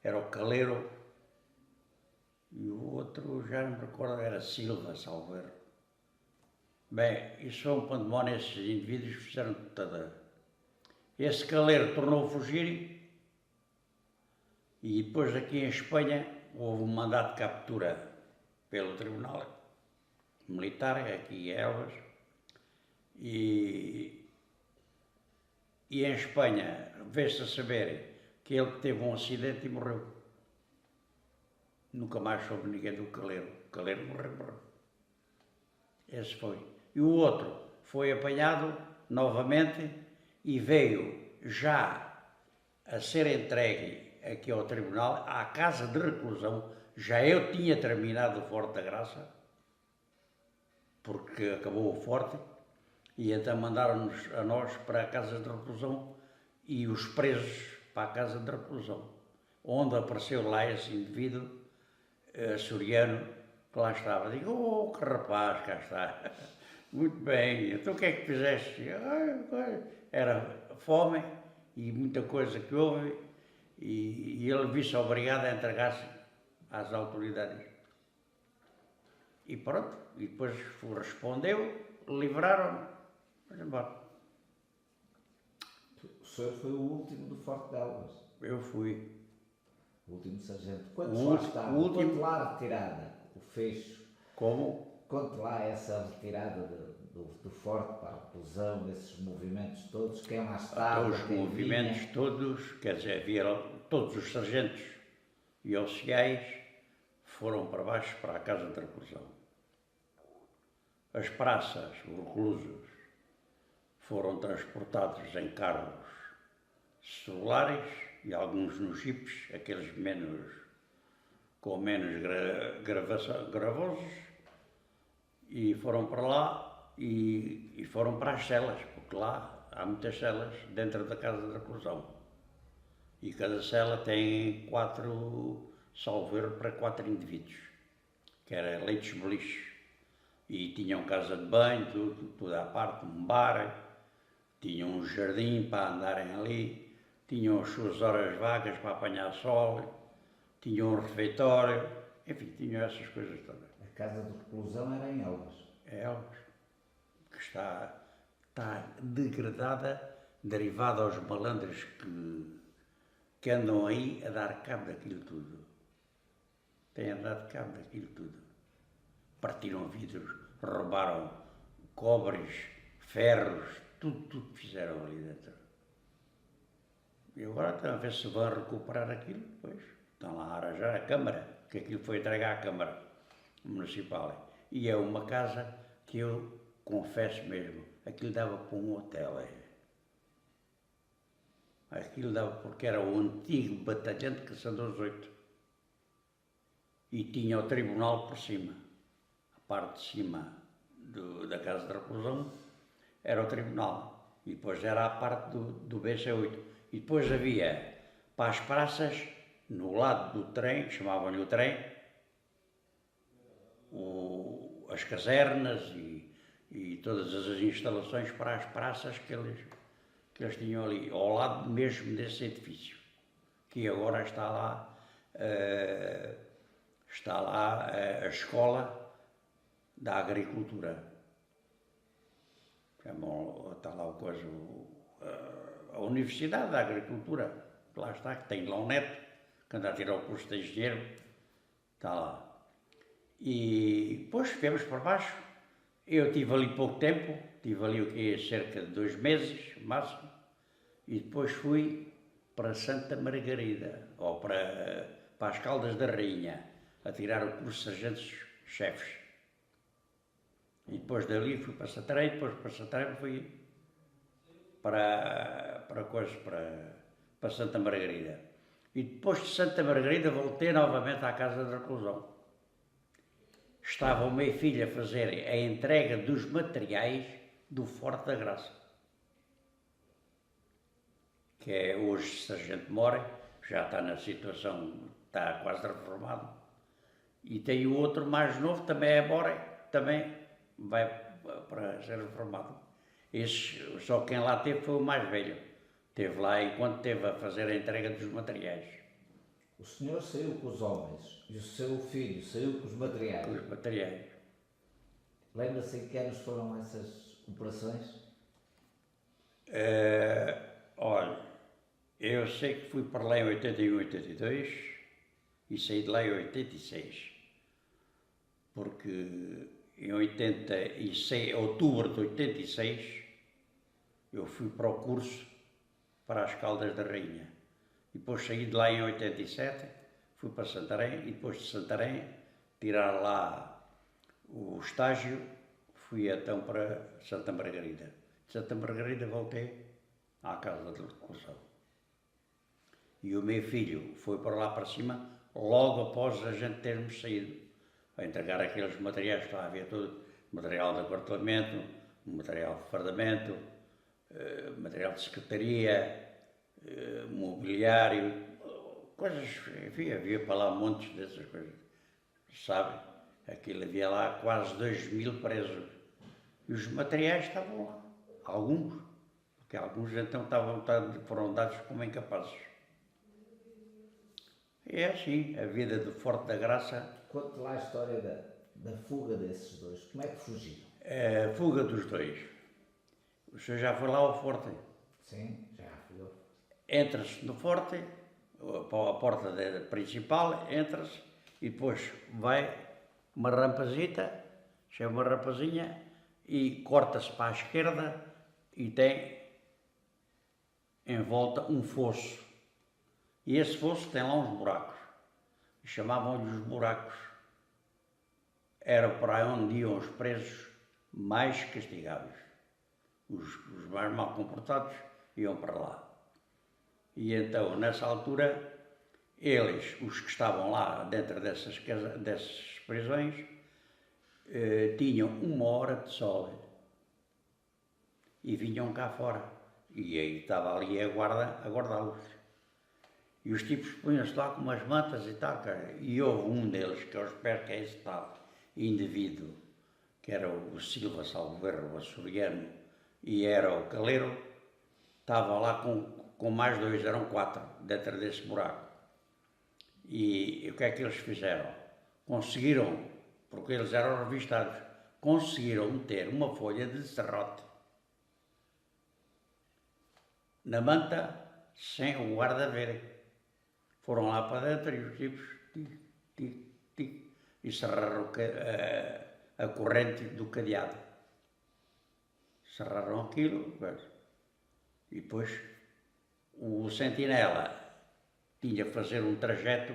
era o Caleiro, e o outro, já não me recordo, era Silva, salvo erro. Bem, isso foi um pandemónio, esses indivíduos fizeram toda. Esse Caleiro tornou a fugir e depois aqui em Espanha houve um mandato de captura pelo Tribunal Militar, aqui em Elvas, e em Espanha veio-se a saber que ele teve um acidente e morreu. Nunca mais soube ninguém do Caleiro. O Caleiro morreu. Esse foi. E o outro foi apanhado novamente e veio já a ser entregue aqui ao Tribunal, à casa de reclusão. Já eu tinha terminado o Forte da Graça, porque acabou o Forte, e então mandaram-nos a nós para a casa de reclusão e os presos para a casa de reclusão, onde apareceu lá esse indivíduo açoriano que lá estava. Digo, oh, que rapaz, cá está. Muito bem, então o que é que fizeste? Era fome e muita coisa que houve, e ele viu-se obrigado a entregar-se às autoridades. E pronto, e depois respondeu, livraram-me, mas embora. O senhor foi o último do Forte de Elvas. Eu fui. O último sargento. Quantos lá estavam? Conte lá a retirada, o fecho. Como? Conte lá essa retirada do Forte para a reclusão, desses movimentos todos, quem lá estava, Os movimentos todos, quer dizer, vieram todos os sargentos e oficiais foram para baixo para a casa de reclusão. As praças, os reclusos, foram transportados em carros celulares e alguns nos jipes, aqueles com menos gravosos, e foram para lá e foram para as celas, porque lá há muitas celas dentro da casa de reclusão. E cada cela tem 4, salvo erro, para 4 indivíduos, que era leitos beliche. E tinham casa de banho, tudo à parte, um bar, tinham um jardim para andarem ali, tinham as suas horas vagas para apanhar sol, tinham um refeitório, enfim, tinham essas coisas todas. A casa de reclusão era em Elvas. É Elvas, que está degradada, derivada aos malandros que andam aí a dar cabo daquilo tudo. Têm andado cabo daquilo tudo. Partiram vidros, roubaram cobres, ferros, tudo fizeram ali dentro. E agora estão a ver se vão recuperar aquilo, pois estão lá a arranjar a Câmara, que aquilo foi entregue à Câmara Municipal. E é uma casa que eu confesso mesmo, aquilo dava para um hotel. Aquilo dava porque era o antigo batalhão de Caçadores 8. E tinha o tribunal por cima. A parte de cima da casa de reclusão era o tribunal. E depois era a parte do BC8. E depois havia, para as praças, no lado do trem, chamavam-lhe o trem, as casernas e todas as instalações para as praças que eles tinham ali, ao lado mesmo desse edifício, que agora está lá a escola da agricultura. Está lá a Universidade da Agricultura, que lá está, que tem lá um neto, que anda a tirar o curso de engenheiro, está lá. E depois viemos para baixo. Eu estive ali pouco tempo, estive ali cerca de 2 meses, máximo, e depois fui para Santa Margarida, ou para as Caldas da Rainha, a tirar o curso de sargentos-chefes. E depois dali fui para Santarém, depois para Santarém fui para Santa Margarida. E depois de Santa Margarida voltei novamente à casa de reclusão. Estava o meu filho a fazer a entrega dos materiais do Forte da Graça, que é hoje Sargento Mora, já está na situação, está quase reformado. E tem o outro mais novo, também é Mora, também vai para ser reformado. Só quem lá teve foi o mais velho. Esteve lá enquanto esteve a fazer a entrega dos materiais. O senhor saiu com os homens e o seu filho saiu com os materiais. Com os materiais. Lembra-se em que anos foram essas operações? Olha, eu sei que fui para lá em 81, 82 e saí de lá em 86. Porque em 86, outubro de 86, eu fui para o curso para as Caldas da Rainha. E depois saí de lá em 87, fui para Santarém e depois de Santarém, tirar lá o estágio, fui então para Santa Margarida. De Santa Margarida voltei à casa de reclusão. E o meu filho foi para lá para cima, logo após a gente termos saído, a entregar aqueles materiais que lá havia tudo, material de acortelamento, material de fardamento, material de secretaria, mobiliário, coisas, enfim, havia para lá montes dessas coisas, sabe? Aquilo havia lá quase 2.000 presos. E os materiais estavam lá, alguns, porque alguns então foram dados como incapazes. É assim, a vida do Forte da Graça. Conte lá a história da fuga desses dois. Como é que fugiram? A fuga dos dois. O senhor já foi lá ao Forte? Sim, já fui. Entra-se no Forte, para a porta principal, entra-se e depois vai uma rampazita, chama uma rampazinha e corta-se para a esquerda e tem em volta um fosso. E esse fosso tem lá uns buracos. Chamavam-lhe os buracos. Era para onde iam os presos mais castigados. Os mais mal comportados iam para lá. E então, nessa altura, eles, os que estavam lá dentro dessas prisões, tinham 1 hora de sol e vinham cá fora. E aí estava ali a guarda a guardá-los. E os tipos punham-se lá com umas mantas e tal, cara. E houve um deles, que eu espero que é esse tal indivíduo, que era o Silva Salveiro, o açoriano, e era o Caleiro, estava lá com mais 2, eram 4, dentro desse buraco. E o que é que eles fizeram? Conseguiram, porque eles eram revistados, conseguiram meter uma folha de serrote na manta sem o guarda ver. Foram lá para dentro e os tipos e serraram a corrente do cadeado. Serraram aquilo, e depois o sentinela tinha que fazer um trajeto,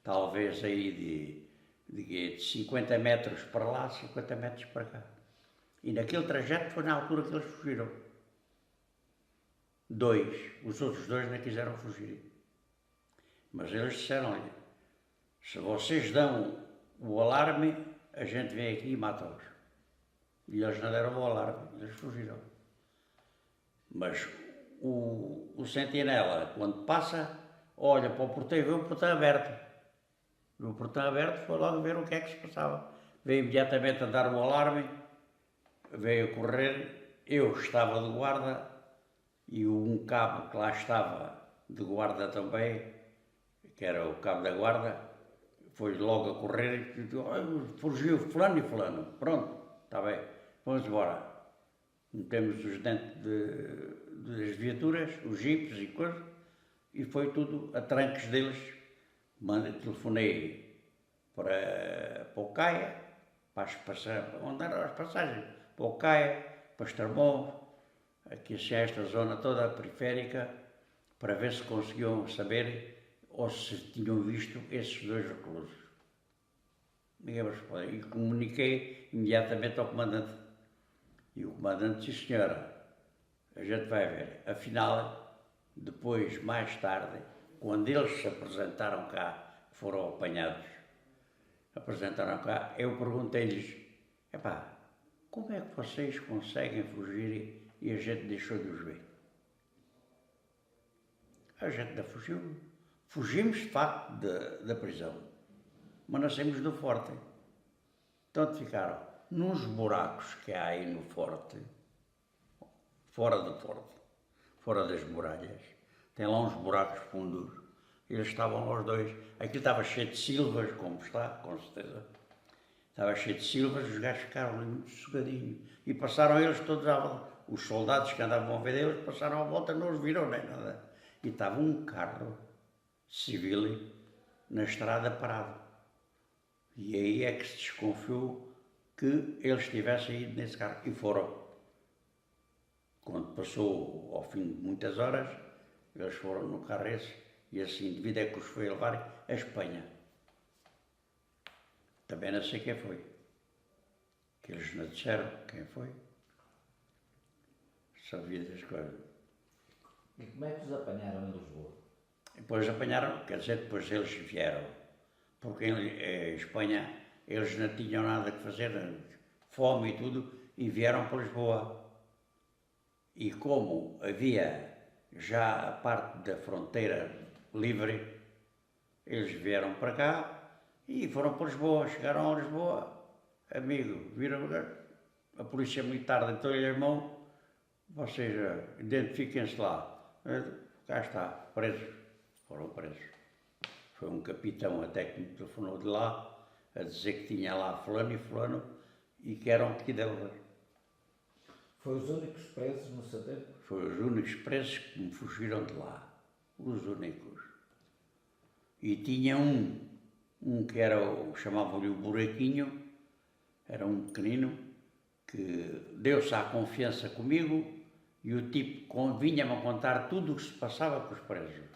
talvez aí de 50 metros para lá, 50 metros para cá. E naquele trajeto foi na altura que eles fugiram. 2, os outros 2 não quiseram fugir. Mas eles disseram-lhe, se vocês dão o alarme, a gente vem aqui e mata-os. E eles não deram o alarme, eles fugiram. Mas o sentinela, quando passa, olha para o porteiro e vê o portão aberto. O portão aberto, foi logo ver o que é que se passava. Veio imediatamente a dar o alarme, veio correr, eu estava de guarda e um cabo que lá estava de guarda também, que era o cabo da guarda, foi logo a correr e disse, fugiu fulano e fulano, pronto, está bem, vamos embora. Metemos os dentro das viaturas, os jipes e coisas, e foi tudo a tranques deles. Telefonei para o Caia, onde eram as passagens, para o Caia, para Estramão, aqui assim esta zona toda periférica, para ver se conseguiam saber ou se tinham visto esses 2 reclusos. Ninguém me respondeu. E comuniquei imediatamente ao comandante. E o comandante disse, senhora, a gente vai ver. Afinal, depois, mais tarde, quando eles se apresentaram cá, foram apanhados, apresentaram cá, eu perguntei-lhes, como é que vocês conseguem fugir e a gente deixou de os ver? A gente não fugiu. Fugimos, de facto, da prisão, mas nascemos do Forte. Então ficaram nos buracos que há aí no Forte, fora do Forte, fora das muralhas. Tem lá uns buracos fundos. Eles estavam lá os 2. Aquilo estava cheio de silvas, como está, com certeza. Estava cheio de silvas, os gajos ficaram ali muito sossegadinhos. E passaram eles todos à volta. Os soldados que andavam a ver deles passaram à volta, não os viram nem nada. E estava um carro civil na estrada parado. E aí é que se desconfiou que eles tivessem ido nesse carro. E foram. Quando passou ao fim de muitas horas, eles foram no carro esse, e esse indivíduo é que os foi levar a Espanha. Também não sei quem foi. Que eles não disseram quem foi. Sabia das coisas. E como é que os apanharam em Lisboa? Depois apanharam, quer dizer, depois eles vieram. Porque em Espanha eles não tinham nada que fazer, fome e tudo, e vieram para Lisboa. E como havia já a parte da fronteira livre, eles vieram para cá e foram para Lisboa. Chegaram a Lisboa, amigo, viram a polícia militar deitou-lhe a mão, vocês identifiquem-se lá. Cá está, presos. Foram presos. Foi um capitão até que me telefonou de lá a dizer que tinha lá fulano e fulano e que eram aqui deles. Foi os únicos presos no seu tempo? Foi os únicos presos que me fugiram de lá. Os únicos. E tinha um que era, chamavam-lhe o Buraquinho, era um pequenino, que deu-se à confiança comigo e o tipo vinha-me a contar tudo o que se passava com os presos.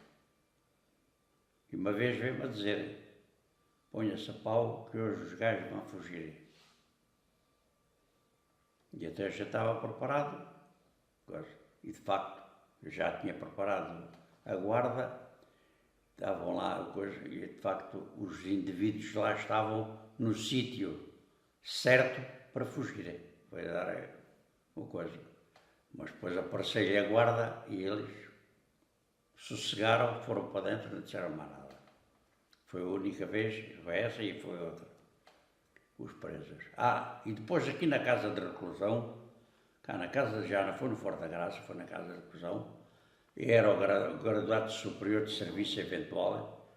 E uma vez veio-me a dizer, ponha-se a pau que hoje os gajos vão fugir. E até já estava preparado, e de facto eu já tinha preparado a guarda, estavam lá e de facto os indivíduos lá estavam no sítio certo para fugirem. Foi dar uma coisa. Mas depois apareceu-lhe a guarda e eles sossegaram, foram para dentro e não disseram mais nada. Foi a única vez, foi essa e foi outra. Os presos. E depois aqui na casa de reclusão, cá na casa, já não foi no Forte da Graça, foi na casa de reclusão, era o graduado superior de serviço eventual,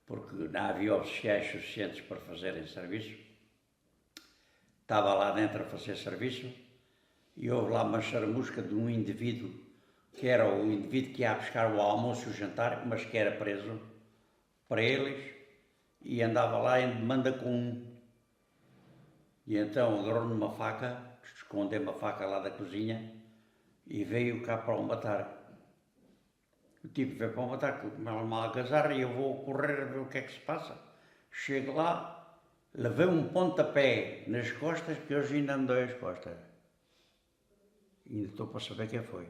porque não havia oficiais suficientes para fazerem serviço. Estava lá dentro a fazer serviço e houve lá uma charamusca de um indivíduo, que era o indivíduo que ia buscar o almoço e o jantar, mas que era preso para eles e andava lá em demanda com um. E então agarrou-me uma faca, escondeu uma faca lá da cozinha e veio cá para o matar. O tipo veio para o matar, com uma algazarra e eu vou correr a ver o que é que se passa. Chego lá, levei um pontapé nas costas que hoje ainda me dói as costas. E ainda estou para saber quem foi.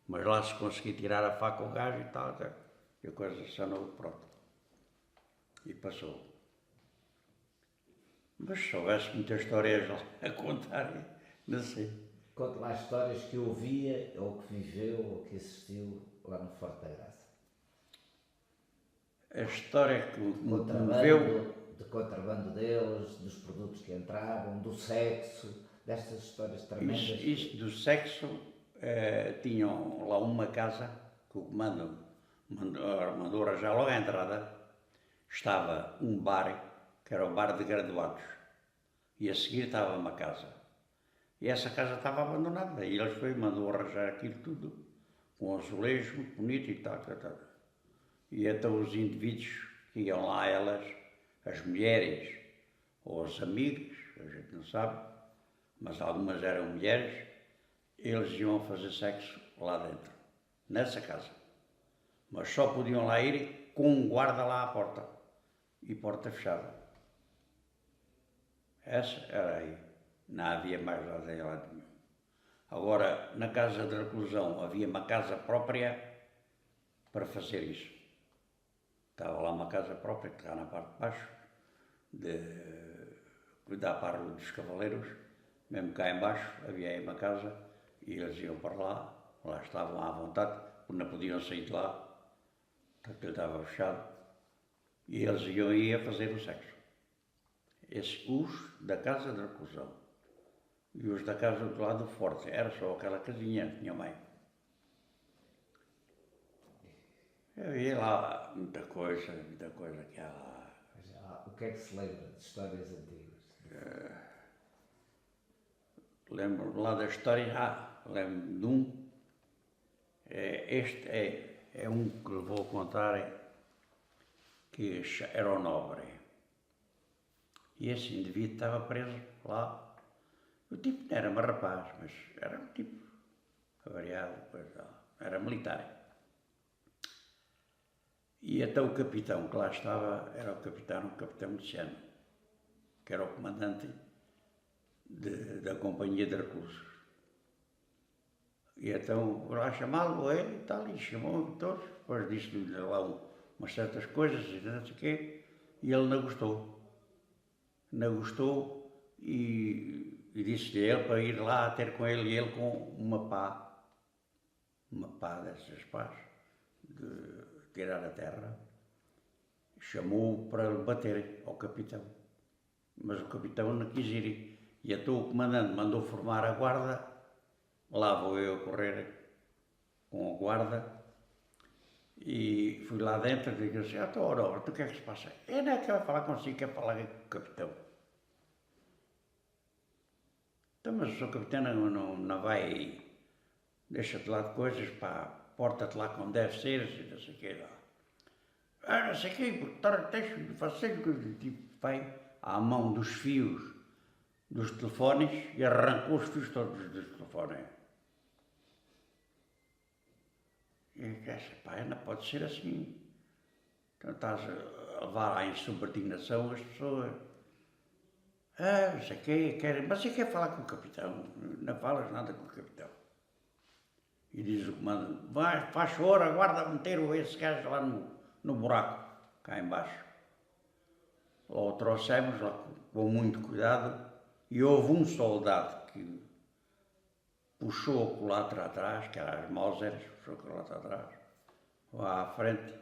Mas lá se consegui tirar a faca ao gajo e tal, e a coisa sanou, pronto. E passou. Mas se houvesse muitas histórias lá a contar, não sei. Conte lá histórias que ouvia, ou que viveu, ou que assistiu lá no Forte da Graça. A história que me viu... De contrabando deles, dos produtos que entravam, do sexo, destas histórias tremendas. Isto do sexo, tinham lá uma casa que o comando mandou arranjar logo à entrada. Estava um bar, que era o bar de graduados, e a seguir estava uma casa. E essa casa estava abandonada, e eles mandou arranjar aquilo tudo, com azulejo, muito bonito e tal. E então os indivíduos que iam lá, elas, as mulheres ou os amigos, a gente não sabe, mas algumas eram mulheres, eles iam fazer sexo lá dentro, nessa casa. Mas só podiam lá ir com um guarda lá à porta, e porta fechada. Essa era aí. Não havia mais nada em lado nenhum. Agora, na casa de reclusão, havia uma casa própria para fazer isso. Estava lá uma casa própria, que estava na parte de baixo, de cuidar para a Rua dos Cavaleiros. Mesmo cá em baixo havia aí uma casa e eles iam para lá estavam à vontade, porque não podiam sair de lá, porque ele estava fechado. E eles iam aí a fazer o sexo. Os da casa de reclusão e os da casa do lado do Forte, era só aquela casinha, tinha mãe. Eu ia lá, muita coisa que há lá. O que é que se lembra de histórias antigas? Lembro-me lá da história, lembro-me de um. Este é um que vou contar. que era o Nobre. E esse indivíduo estava preso lá. O tipo não era um rapaz, mas era um tipo avariado, era militar. E até o capitão que lá estava era o capitão Luciano, que era o comandante da companhia de recursos. E então lá chamá-lo ele e tal, e chamou todos, depois disse-lhe lá umas certas coisas e não sei o quê, e ele não gostou. Não gostou e disse-lhe ele para ir lá ter com ele, e ele com uma pá dessas pás, de tirar a terra, chamou-o para lhe bater ao capitão. Mas o capitão não quis ir. E então o comandante mandou formar a guarda. Lá vou eu correr com a guarda. E fui lá dentro e digo assim: então, Nobre, tu o que é que se passa? Eu não é que vai falar consigo, quer falar com o capitão. Então, mas o seu capitão não vai. Deixa-te lá de coisas, pá, porta-te lá como deve ser, e não sei o quê. Não sei o quê, porque tens de fazer coisas. Tipo, vai à mão dos fios dos telefones e arrancou os fios todos dos telefones. E eu disse: pá, não pode ser assim. Então estás a levar à insubordinação as pessoas. Não sei o quê, mas você quer falar com o capitão? Não falas nada com o capitão. E diz o comandante: faz favor, aguarda meter esse gajo lá no buraco, cá embaixo. Lá o trouxemos, lá com muito cuidado, e houve um soldado que puxou a culatra atrás, que era as Mausers, puxou a culatra atrás, lá à frente.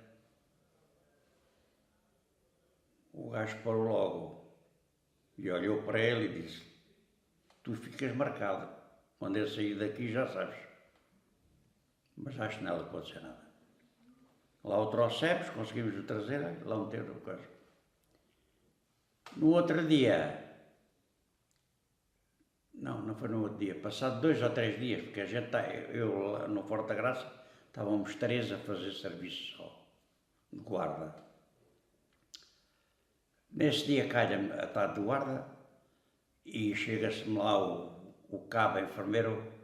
O gajo parou logo e olhou para ele e disse: tu ficas marcado, quando eu sair daqui já sabes. Mas acho que nada pode ser nada. Lá o trouxemos, conseguimos o trazer, lá meter o coisa. No outro dia, não foi no outro dia, passado 2 ou 3 dias, porque a gente eu lá no Forte da Graça, estávamos 3 a fazer serviço só, de guarda. Nesse dia calha-me a estar de guarda e chega-se-me lá o cabo enfermeiro.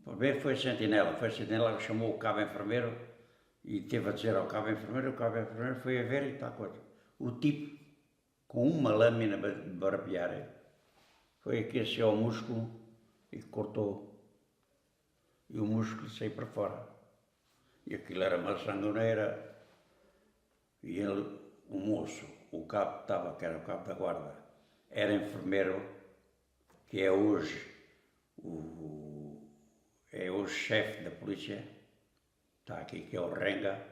Primeiro foi a sentinela que chamou o cabo enfermeiro e teve a dizer ao cabo enfermeiro, o cabo enfermeiro foi a ver e tal coisa. O tipo, com uma lâmina de barbear, foi aquecer ao músculo e cortou. E o músculo saiu para fora. E aquilo era uma sangueira. E ele, o moço, o cabo que era o cabo da guarda, era enfermeiro, que é hoje o chefe da polícia, está aqui, que é o Renga,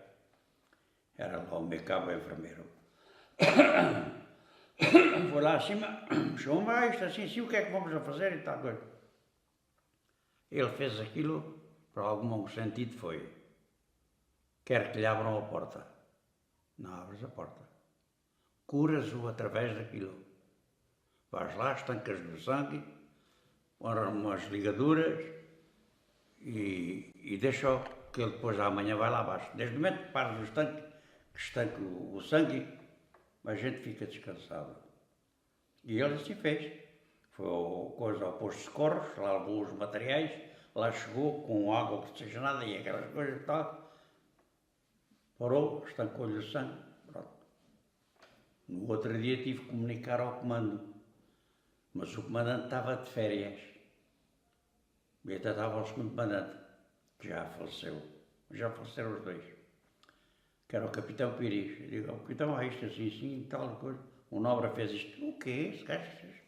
era lá o meu cabo enfermeiro. Foi lá acima, chamou-me isto assim, o que é que vamos a fazer e tal coisa. Ele fez aquilo, por algum sentido foi: quer que lhe abram a porta. Não abres a porta. Curas-o através daquilo. Vais lá, estancas no sangue, põe umas ligaduras e deixa que ele depois amanhã vai lá abaixo. Desde o momento que pares o estanque, que estanque o sangue, a gente fica descansado. E ele assim fez. Foi ao posto de socorros, lá levou os materiais, lá chegou com água oxigenada e aquelas coisas e tal. Parou, estancou-lhe o sangue, pronto. No outro dia tive que comunicar ao comando, mas o comandante estava de férias. E até estava o segundo comandante, que já faleceu. Já faleceram os dois. Que era o capitão Pires. Eu digo: o capitão, isto assim, tal coisa. O Nobre fez isto. O quê? Esse gajo fez isto?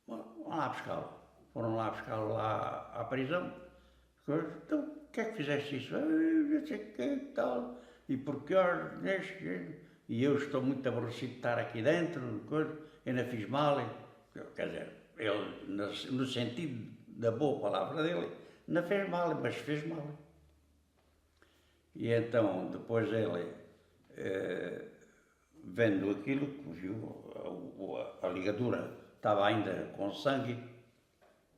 Vão lá buscá-lo. Foram lá buscá-lo lá à prisão. Então, o que é que fizeste isso? Não sei o que, tal. E porquê? E eu estou muito aborrecido de estar aqui dentro, coisa. Eu não fiz mal. Quer dizer, ele, no sentido da boa palavra dele, não fez mal, mas fez mal. E então, depois ele, vendo aquilo, viu a ligadura estava ainda com sangue,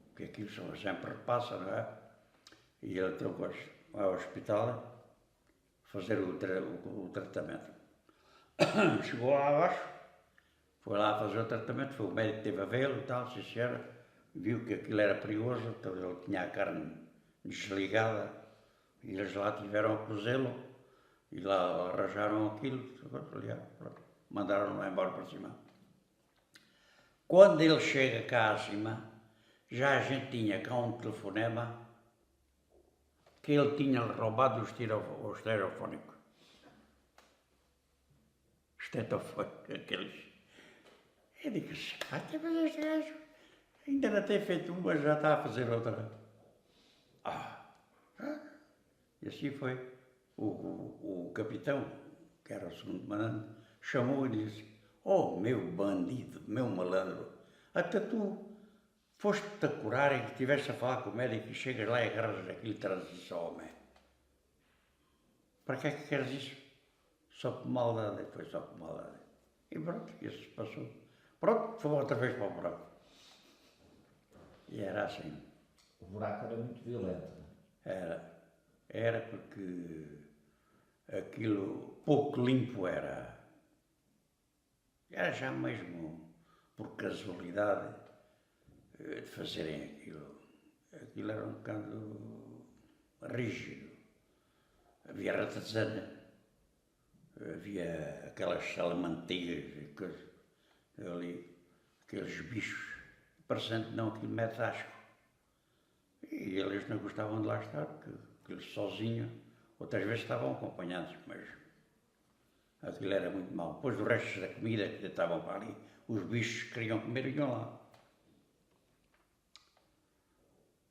porque aquilo sempre repassa, não é? E ele trocou ao hospital, fazer o tratamento. Chegou lá abaixo, foi lá fazer o tratamento, foi o médico que teve a vê-lo e tal, sim senhora, viu que aquilo era perigoso, então ele tinha a carne desligada, e eles lá tiveram a cozê-lo, e lá arranjaram aquilo, mandaram-no lá embora para cima. Quando ele chega cá acima, já a gente tinha cá um telefonema que ele tinha roubado o estereofónico. Estetofónico, aqueles. Eu digo, mas este gajo ainda não tem feito uma, já está a fazer outra. E assim foi. O capitão, que era o segundo comandante, chamou e disse: "Oh, meu bandido, meu malandro, até tu foste-te a curar e que estiveste a falar com o médico e chegas lá e agarras aquilo e trazes isso ao homem. Para que é que queres isso? Só por maldade." Foi só por maldade. E pronto, isso se passou. Pronto, foi outra vez para o buraco. E era assim. O buraco era muito violento, não é? Era porque aquilo pouco limpo era. Era já mesmo por casualidade de fazerem aquilo. Aquilo era um bocado rígido. Havia ratazana, havia aquelas salamantigas e coisas ali, aqueles bichos, parecendo que não aquilo mete asco. E eles não gostavam de lá estar, porque aqueles sozinhos, outras vezes estavam acompanhados, mas aquilo era muito mau. Depois do resto da comida que estavam para ali, os bichos que queriam comer iam lá.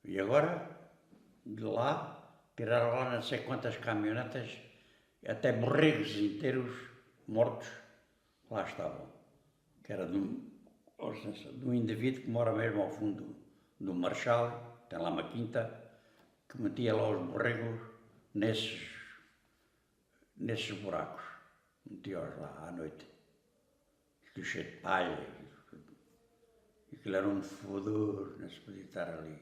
E agora, de lá, tiraram lá não sei quantas caminhonetas, até borregos inteiros mortos, lá estavam. Que era de um indivíduo que mora mesmo ao fundo do Marchal, tem lá uma quinta, que metia lá os borregos nesses buracos. Metia-os lá à noite. Aquilo cheio de palha. Aquilo era um fodor, não se podia estar ali.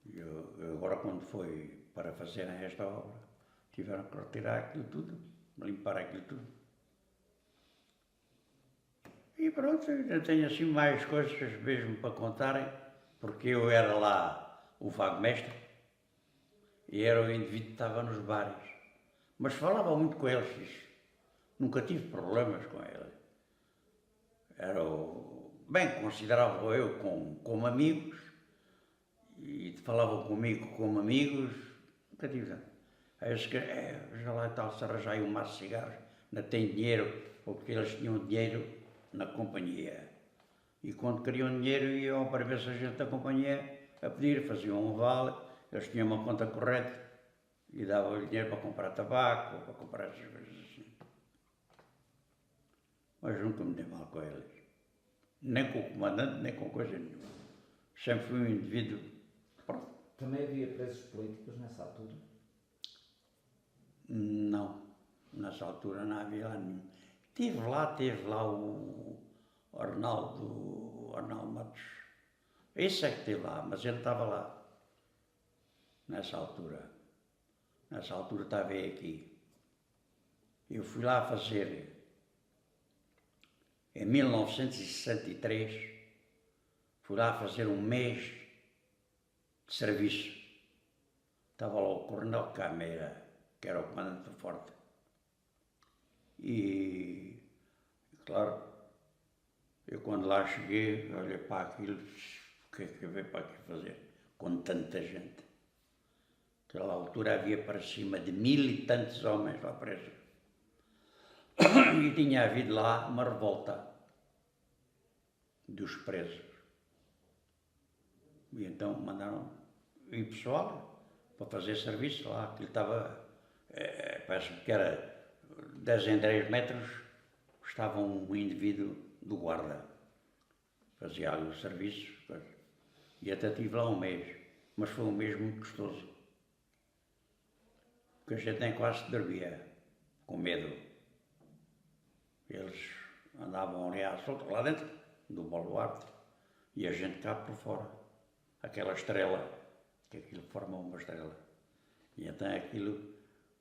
E agora, quando foi para fazerem esta obra, tiveram que retirar aquilo tudo, limpar aquilo tudo. E pronto, eu tenho assim mais coisas mesmo para contarem, porque eu era lá o vago-mestre e era o indivíduo que estava nos bares. Mas falava muito com eles, nunca tive problemas com ele. Bem, considerava eu como amigos, e falavam comigo como amigos, nunca tive. Aí eles já lá tal, se arranjar aí um maço de cigarros, não tem dinheiro, ou porque eles tinham dinheiro na companhia. E quando queriam dinheiro, iam para ver se a gente da companhia a pedir, faziam um vale, eles tinham uma conta corrente e davam-lhe dinheiro para comprar tabaco, para comprar essas coisas assim. Mas nunca me dei mal com eles. Nem com o comandante, nem com coisa nenhuma. Sempre fui um indivíduo. Também havia presos políticos nessa altura? Não, nessa altura não havia lá nenhum. Teve lá o Arnaldo Matos. Esse é que esteve lá, mas ele estava lá. Nessa altura. Nessa altura estava aqui. Eu fui lá fazer, em 1963, fui lá fazer um mês de serviço. Estava lá o Coronel Câmara, que era o comandante do Forte. E, claro, eu quando lá cheguei, olhei para aquilo, o que é que eu veio para aqui fazer? Com tanta gente. Naquela altura havia para cima de 1000 e tantos homens lá presos. E tinha havido lá uma revolta dos presos. E então mandaram ir pessoal para fazer serviço lá. Aquilo estava, parece que era 10 em 10 metros, estava um indivíduo do guarda. Fazia ali o serviço. E até tive lá um mês, mas foi um mês muito gostoso. Porque a gente nem quase dormia, com medo. Eles andavam ali à solta, lá dentro do baluarte, e a gente cá por fora. Aquela estrela, que aquilo forma uma estrela. E então aquilo,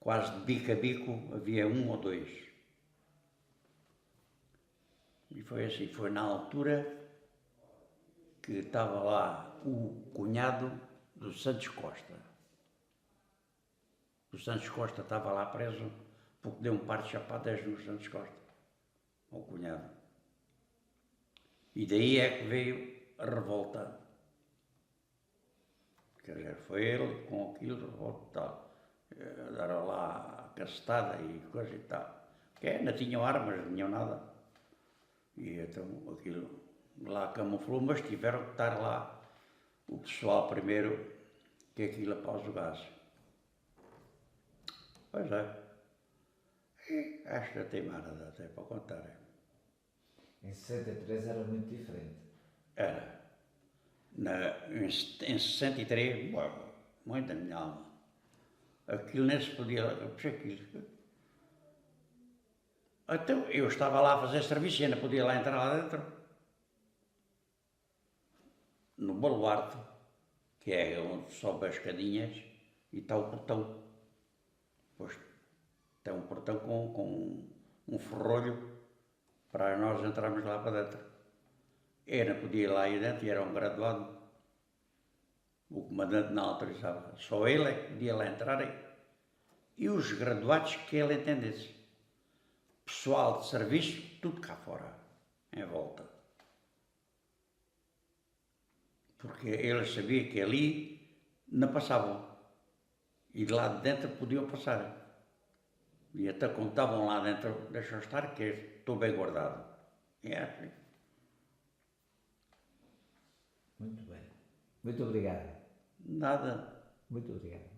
quase de bico a bico, havia um ou dois. E foi assim, foi na altura que estava lá o cunhado do Santos Costa. O Santos Costa estava lá preso porque deu um par de chapadas no Santos Costa, ao cunhado. E daí é que veio a revolta. Quer dizer, foi ele com aquilo, revolta e tal. Deram lá a castada e coisa e tal. Que não tinham armas, não tinham nada. E então aquilo lá camuflou, mas tiveram que estar lá o pessoal primeiro que aquilo após o gás. Pois é. E esta teimada dá até para contar. Em 63 era muito diferente. Era. Em 63, muita minha alma. Aquilo nem se podia. Aquilo. Então eu estava lá a fazer serviço e ainda podia lá entrar lá dentro. No baluarte, que é onde sobe as escadinhas, e está o portão. Pois tem um portão com um ferrolho para nós entrarmos lá para dentro. Eu não podia ir lá ir dentro e era um graduado. O comandante não autorizava. Só ele é que podia lá entrar e os graduados que ele entendesse. Pessoal de serviço, tudo cá fora, em volta. Porque eles sabiam que ali não passavam. E de lá de dentro podiam passar. E até quando estavam lá dentro, deixam estar, que estou bem guardado. E é assim. Muito bem. Muito obrigado. Nada. Muito obrigado.